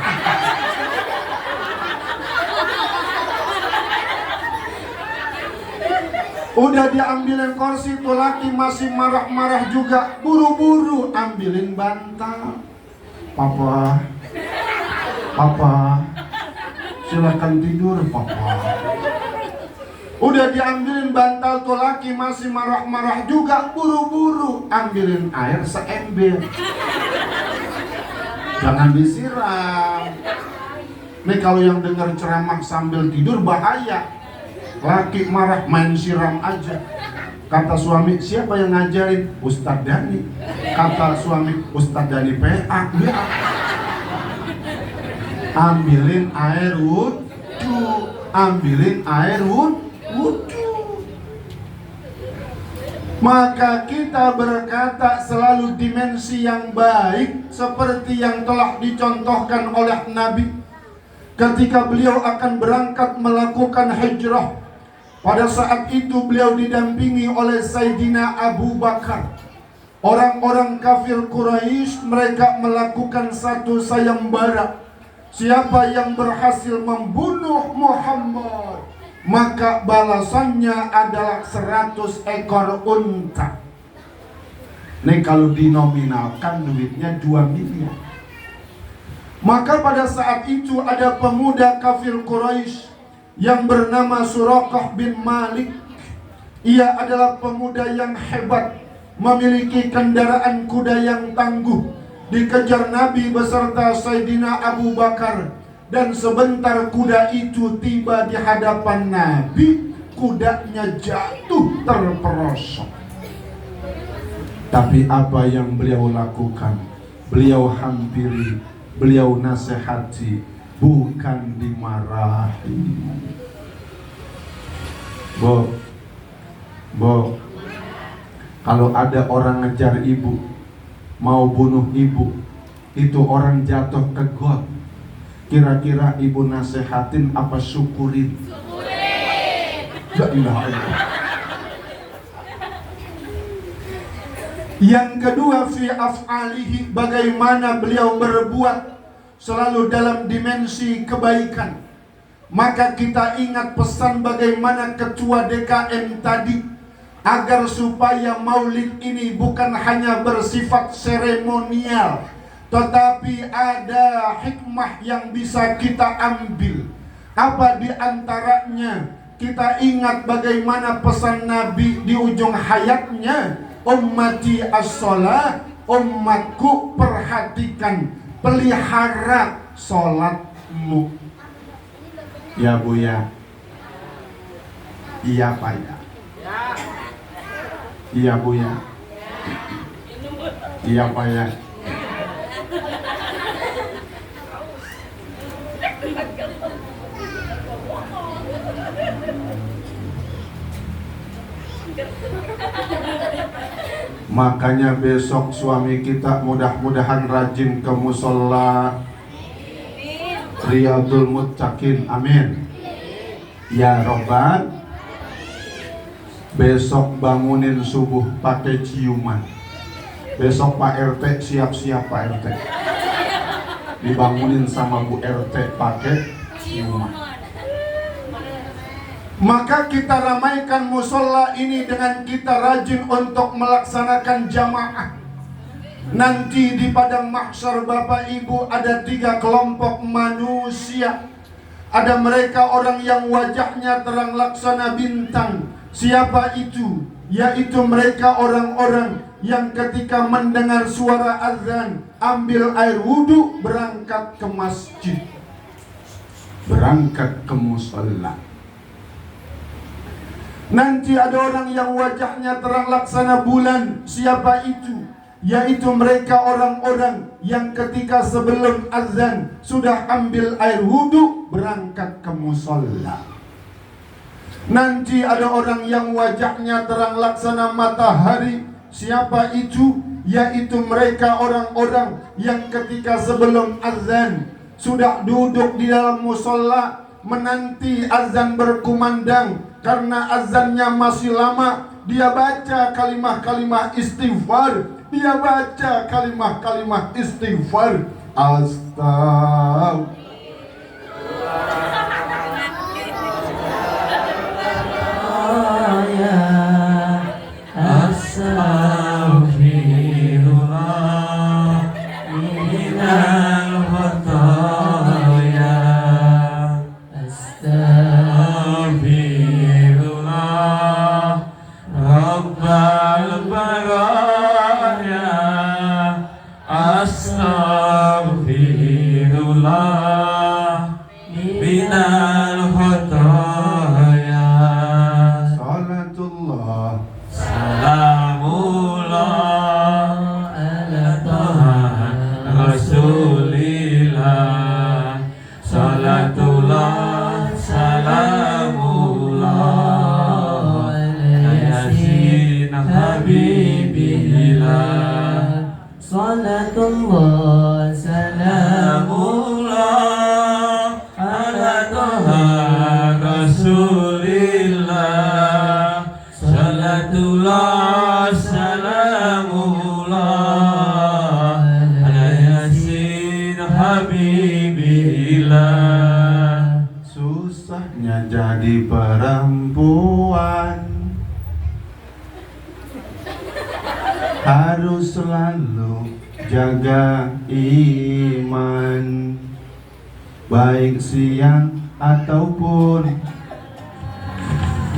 Udah diambilin kursi, tuh laki masih marah-marah juga, buru-buru ambilin bantal. Papa, silakan tidur papa. Udah diambilin bantal, tuh laki masih marah-marah juga, buru-buru ambilin air seember. Jangan disiram. Nih kalau yang dengar ceramah sambil tidur bahaya. Laki marah main siram aja. Kata suami, siapa yang ngajarin? Ustadz Dani. Kata suami, Ustadz Dani PA. Ya. Ambilin air wudhu. ambilin air wudhu. Maka kita berkata selalu dimensi yang baik seperti yang telah dicontohkan oleh Nabi ketika beliau akan berangkat melakukan hijrah. Pada saat itu beliau didampingi oleh Sayyidina Abu Bakar. Orang-orang kafir Quraisy mereka melakukan satu sayembara. Siapa yang berhasil membunuh Muhammad, maka balasannya adalah 100 ekor unta. Nih kalau dinominalkan duitnya 2 miliar. Maka pada saat itu ada pemuda kafir Quraisy yang bernama Suraqah bin Malik. Ia adalah pemuda yang hebat, memiliki kendaraan kuda yang tangguh. Dikejar Nabi beserta Sayyidina Abu Bakar. Dan sebentar kuda itu tiba di hadapan Nabi, kudanya jatuh terperosok. Tapi apa yang beliau lakukan? Beliau hampiri, beliau nasihati, bukan dimarahi. Bo, kalau ada orang ngejar ibu, mau bunuh ibu, itu orang jatuh ke got, kira-kira ibu nasehatin apa syukurin? La ilaha illallah. Yang kedua, fi af'alihi, bagaimana beliau berbuat selalu dalam dimensi kebaikan. Maka kita ingat pesan bagaimana ketua DKM tadi, agar supaya maulid ini bukan hanya bersifat seremonial, tetapi ada hikmah yang bisa kita ambil. Apa di antaranya? Kita ingat bagaimana pesan Nabi di ujung hayatnya, ummati as-shalah, umatku perhatikan, pelihara sholatmu. Ya Bu ya. Iya Pak ya. Iya Bu ya. Iya Pak ya. Makanya besok suami kita mudah-mudahan rajin ke musola Riyadul Muttaqin, amin. Ya Robbal. Besok bangunin subuh pakai ciuman. Besok Pak RT siap-siap Pak RT. Dibangunin sama Bu RT pakai ciuman. Maka kita ramaikan musola ini dengan kita rajin untuk melaksanakan jamaah. Nanti di padang mahsyar Bapak Ibu ada 3 kelompok manusia. Ada mereka orang yang wajahnya terang laksana bintang. Siapa itu? Yaitu mereka orang-orang yang ketika mendengar suara azan, ambil air wudhu, berangkat ke masjid, berangkat ke musola. Nanti ada orang yang wajahnya terang laksana bulan. Siapa itu? Yaitu mereka orang-orang yang ketika sebelum azan sudah ambil air wudhu, berangkat ke musola. Nanti ada orang yang wajahnya terang laksana matahari. Siapa itu? Yaitu mereka orang-orang yang ketika sebelum azan sudah duduk di dalam musola, menanti azan berkumandang. Karena azannya masih lama, dia baca kalimah-kalimah istighfar. Dia baca kalimah-kalimah istighfar. Astagfirullah. Astaghfirullah minal khotoya. Salatullah Salamullah ala taha Rasulillah. Salatullah salam Salawatullah salamullah ala toha rasulillah. Salatullah salamullah ala yasin habibillah. Susahnya jadi perempuan, harus selalu jaga iman, baik siang ataupun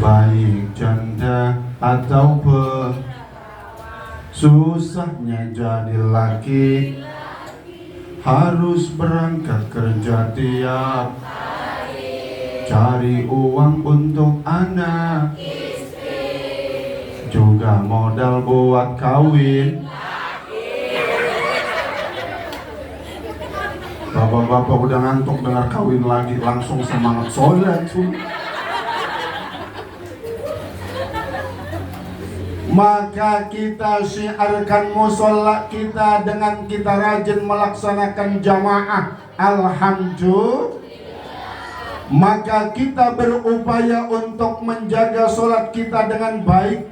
baik janda ataupun. Susahnya jadi laki, harus berangkat kerja tiap cari uang untuk anak, juga modal buat kawin. Bapak-bapak udah ngantuk dengar kawin lagi, langsung semangat sholat. Maka kita syiarkan musola kita dengan kita rajin melaksanakan jamaah. Alhamdulillah. Maka kita berupaya untuk menjaga sholat kita dengan baik.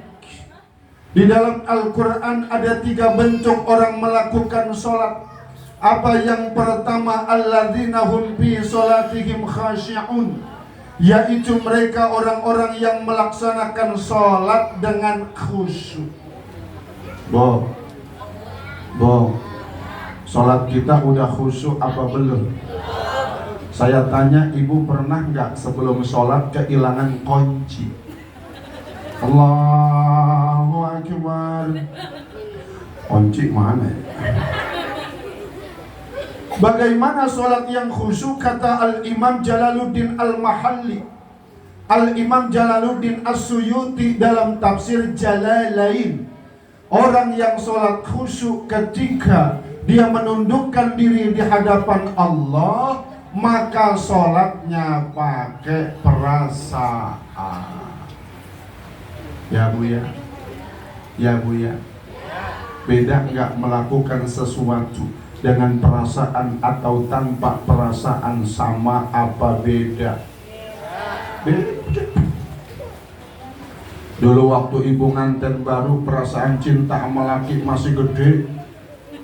Di dalam Al-Quran ada 3 bentuk orang melakukan sholat. Apa yang pertama? Alladzina hum fi sholatihim khashi'un, yaitu mereka orang-orang yang melaksanakan sholat dengan khusyuk. Sholat kita udah khusyuk apa belum? Saya tanya, ibu pernah nggak sebelum sholat kehilangan kunci? Allahu Akbar. Kunci mana? Bagaimana sholat yang khusyuk? Kata Al-Imam Jalaluddin Al-Mahalli, Al-Imam Jalaluddin As-Suyuti dalam tafsir Jalalain, orang yang sholat khusyuk ketika dia menundukkan diri di hadapan Allah, maka sholatnya pakai perasaan. Ya Bu ya, ya Bu ya. Beda nggak melakukan sesuatu dengan perasaan atau tanpa perasaan, sama apa beda? Beda. Dulu waktu ibu nganten baru, perasaan cinta sama laki masih gede.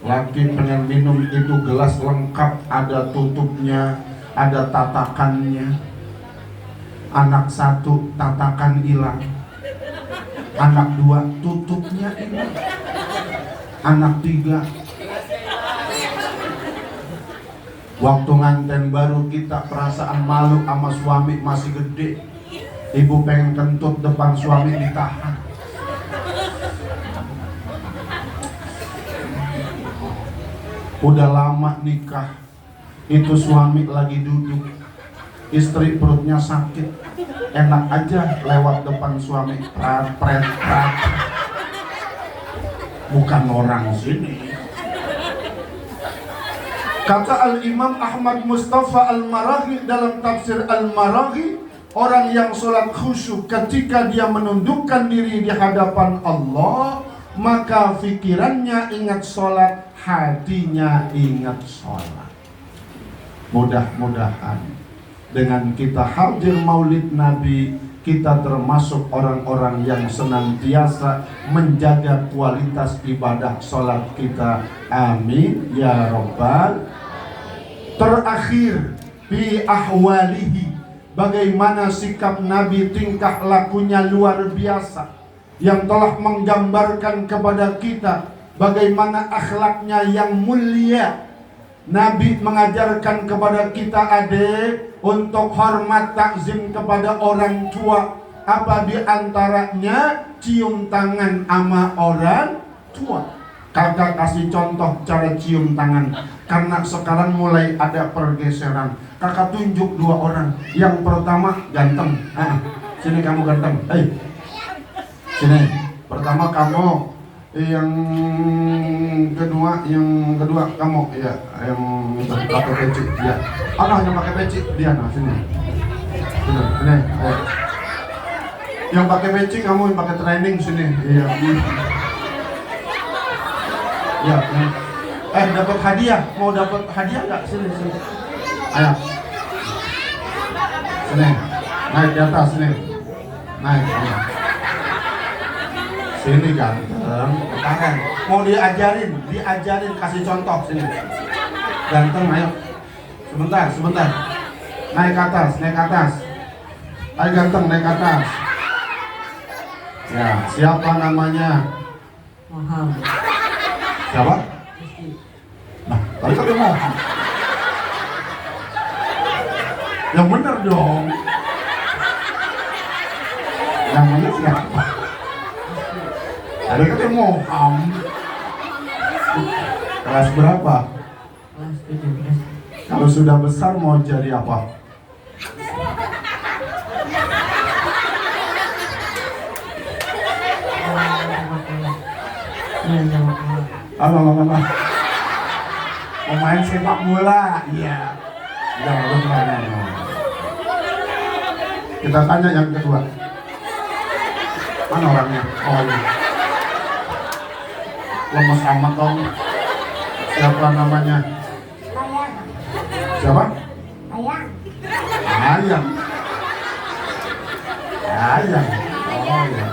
Laki pengen minum itu gelas lengkap, ada tutupnya, ada tatakannya. Anak 1 tatakan hilang, anak 2 tutupnya hilang, anak 3 waktu nganten baru kita perasaan malu sama suami masih gede. Ibu pengen kentut depan suami, ditahan. Udah lama nikah, itu suami lagi duduk, istri perutnya sakit, enak aja lewat depan suami, pret. Bukan orang sini. Kata Al-Imam Ahmad Mustafa Al-Maraghi dalam tafsir Al-Maraghi, orang yang sholat khusyuk ketika dia menundukkan diri di hadapan Allah, maka fikirannya ingat sholat, hatinya ingat sholat. Mudah-mudahan dengan kita hadir maulid Nabi, kita termasuk orang-orang yang senantiasa menjaga kualitas ibadah sholat kita. Amin ya Rabbal. Terakhir, bi ahwalihi, bagaimana sikap Nabi, tingkah lakunya luar biasa, yang telah menggambarkan kepada kita bagaimana akhlaknya yang mulia. Nabi mengajarkan kepada kita, adik, untuk hormat takzim kepada orang tua. Apa di antaranya? Cium tangan sama orang tua. Kakak kasih contoh cara cium tangan, karena sekarang mulai ada pergeseran. Kakak tunjuk 2 orang. Yang pertama ganteng. Sini kamu ganteng. Sini. Pertama kamu. Yang kedua kamu, ya, yang pakai peci, ya. Yang pakai peci, dia, sini. Sini, ayo. Yang pakai peci kamu, yang pakai training, sini, iya. Ya. Dapat hadiah. Mau dapat hadiah nggak? Sini, sini. Ayo. Sini. Naik di atas, sini. Naik. Ayo. Sini ganteng. Tangan. Mau diajarin, kasih contoh sini. Ganteng, ayo. Sebentar, sebentar. Naik ke atas, naik ke atas. Ayo ganteng, naik ke atas. Ya, siapa namanya? Muhammad. Siapa? Nah, tadi kata mau. Yang bener dong. Yang bener siapa? Tadi kata mau. Kelas berapa? Kelas 17. Kalau sudah besar mau jadi apa? Halo. Pemain sepak bola, iya. Jangan. Kita tanya yang kedua. Mana orangnya? Oh ini. Lemes amat dong. Siapa namanya? Ayang. Siapa? Ayang. Ayang. Ayang. Oh iya.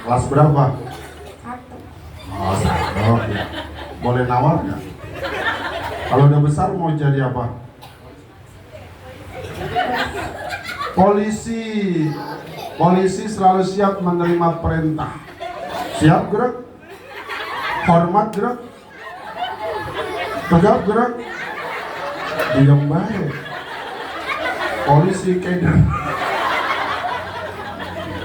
Kelas berapa? 1. Oh, 1. Ya. Boleh nawar nggak? Kalau udah besar mau jadi apa? Polisi. Polisi selalu siap menerima perintah. Siap gerak. Hormat gerak. Tegap gerak. Diam baik. Polisi keder.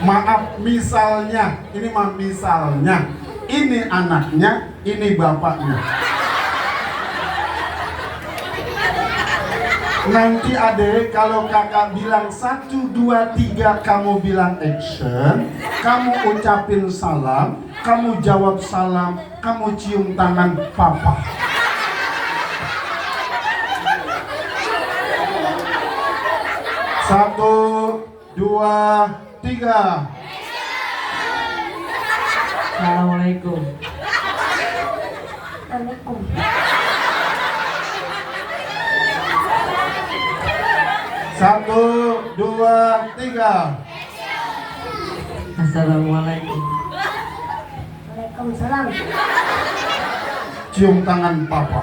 Maaf, misalnya, ini mah misalnya, ini anaknya, ini bapaknya. Nanti adek, kalau kakak bilang 1, 2, 3, kamu bilang action, kamu ucapin salam, kamu jawab salam, kamu cium tangan papa. Satu, 2, 3. Assalamualaikum. Assalamualaikum. Satu, 2, 3. Assalamualaikum. Waalaikumsalam. Cium tangan papa.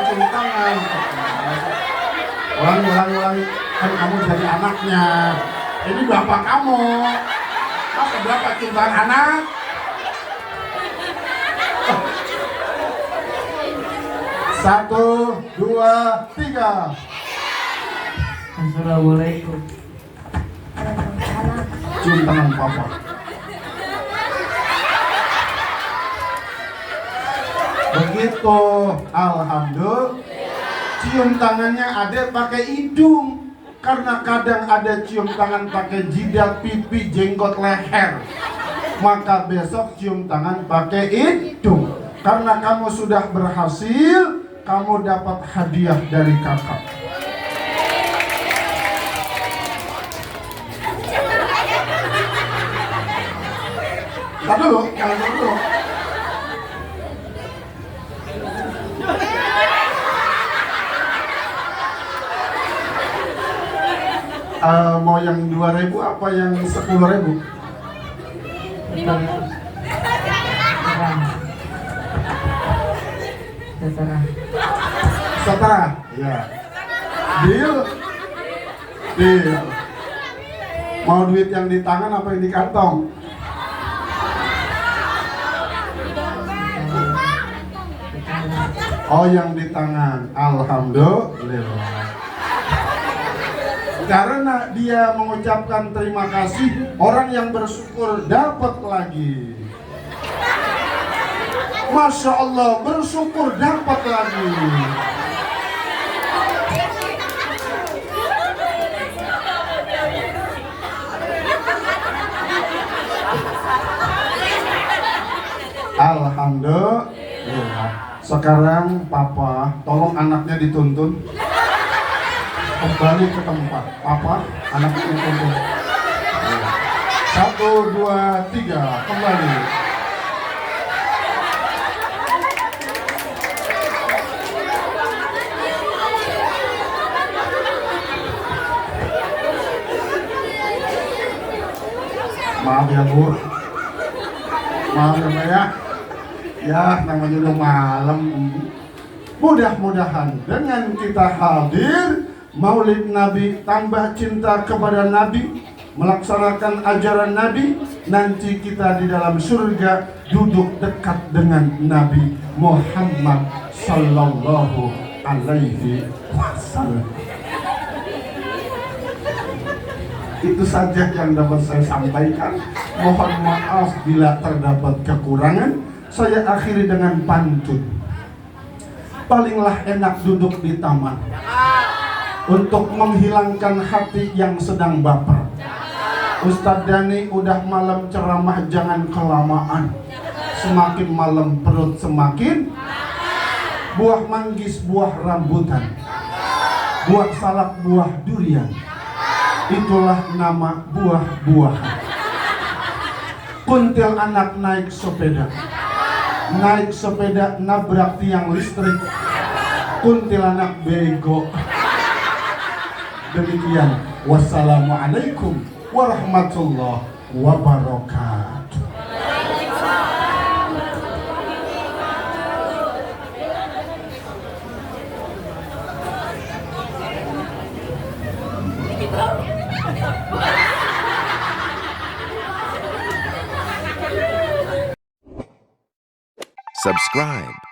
Cium tangan. Ulang. Kan kamu jadi anaknya. Ini bapak kamu. Masa bapak cium tangan anak? Satu, 2, 3. Assalamualaikum. Waalaikumsalam. Cium tangan papa. Begitu, alhamdulillah. Cium tangannya ada pakai hidung. Karena kadang ada cium tangan pakai jidat, pipi, jenggot, leher. Maka besok cium tangan pakai hidung. Karena kamu sudah berhasil, kamu dapat hadiah dari kakak. Tahan dulu, jangan dulu. Mau yang 2.000 apa yang 10.000? Terserah. Setara? Ya. Deal? Deal. Mau duit yang di tangan apa yang di kantong? Oh, yang di tangan. Alhamdulillah. Karena dia mengucapkan terima kasih, orang yang bersyukur dapat lagi. Masya Allah, bersyukur dapat lagi. Alhamdulillah. Sekarang papa, tolong anaknya dituntun kembali ke tempat. Papa, anaknya dituntun. 1, 2, 3. Kembali. Maaf ya Bu. Maaf ya Mbak ya. Ya, namanya udah malam. Mudah-mudahan dengan kita hadir Maulid Nabi, tambah cinta kepada Nabi, melaksanakan ajaran Nabi, nanti kita di dalam surga duduk dekat dengan Nabi Muhammad sallallahu alaihi wasallam. Itu saja yang dapat saya sampaikan. Mohon maaf bila terdapat kekurangan. Saya akhiri dengan pantun. Palinglah enak duduk di taman untuk menghilangkan hati yang sedang baper. Ustadz Dani udah malam ceramah, jangan kelamaan. Semakin malam perut semakin. Buah manggis, buah rambutan, buah salak, buah durian, itulah nama buah-buahan. Kuntil anak naik sepeda, naik sepeda nabrak tiang listrik. Kuntilanak bego. Demikian. Wassalamualaikum warahmatullahi wabarakatuh. Subscribe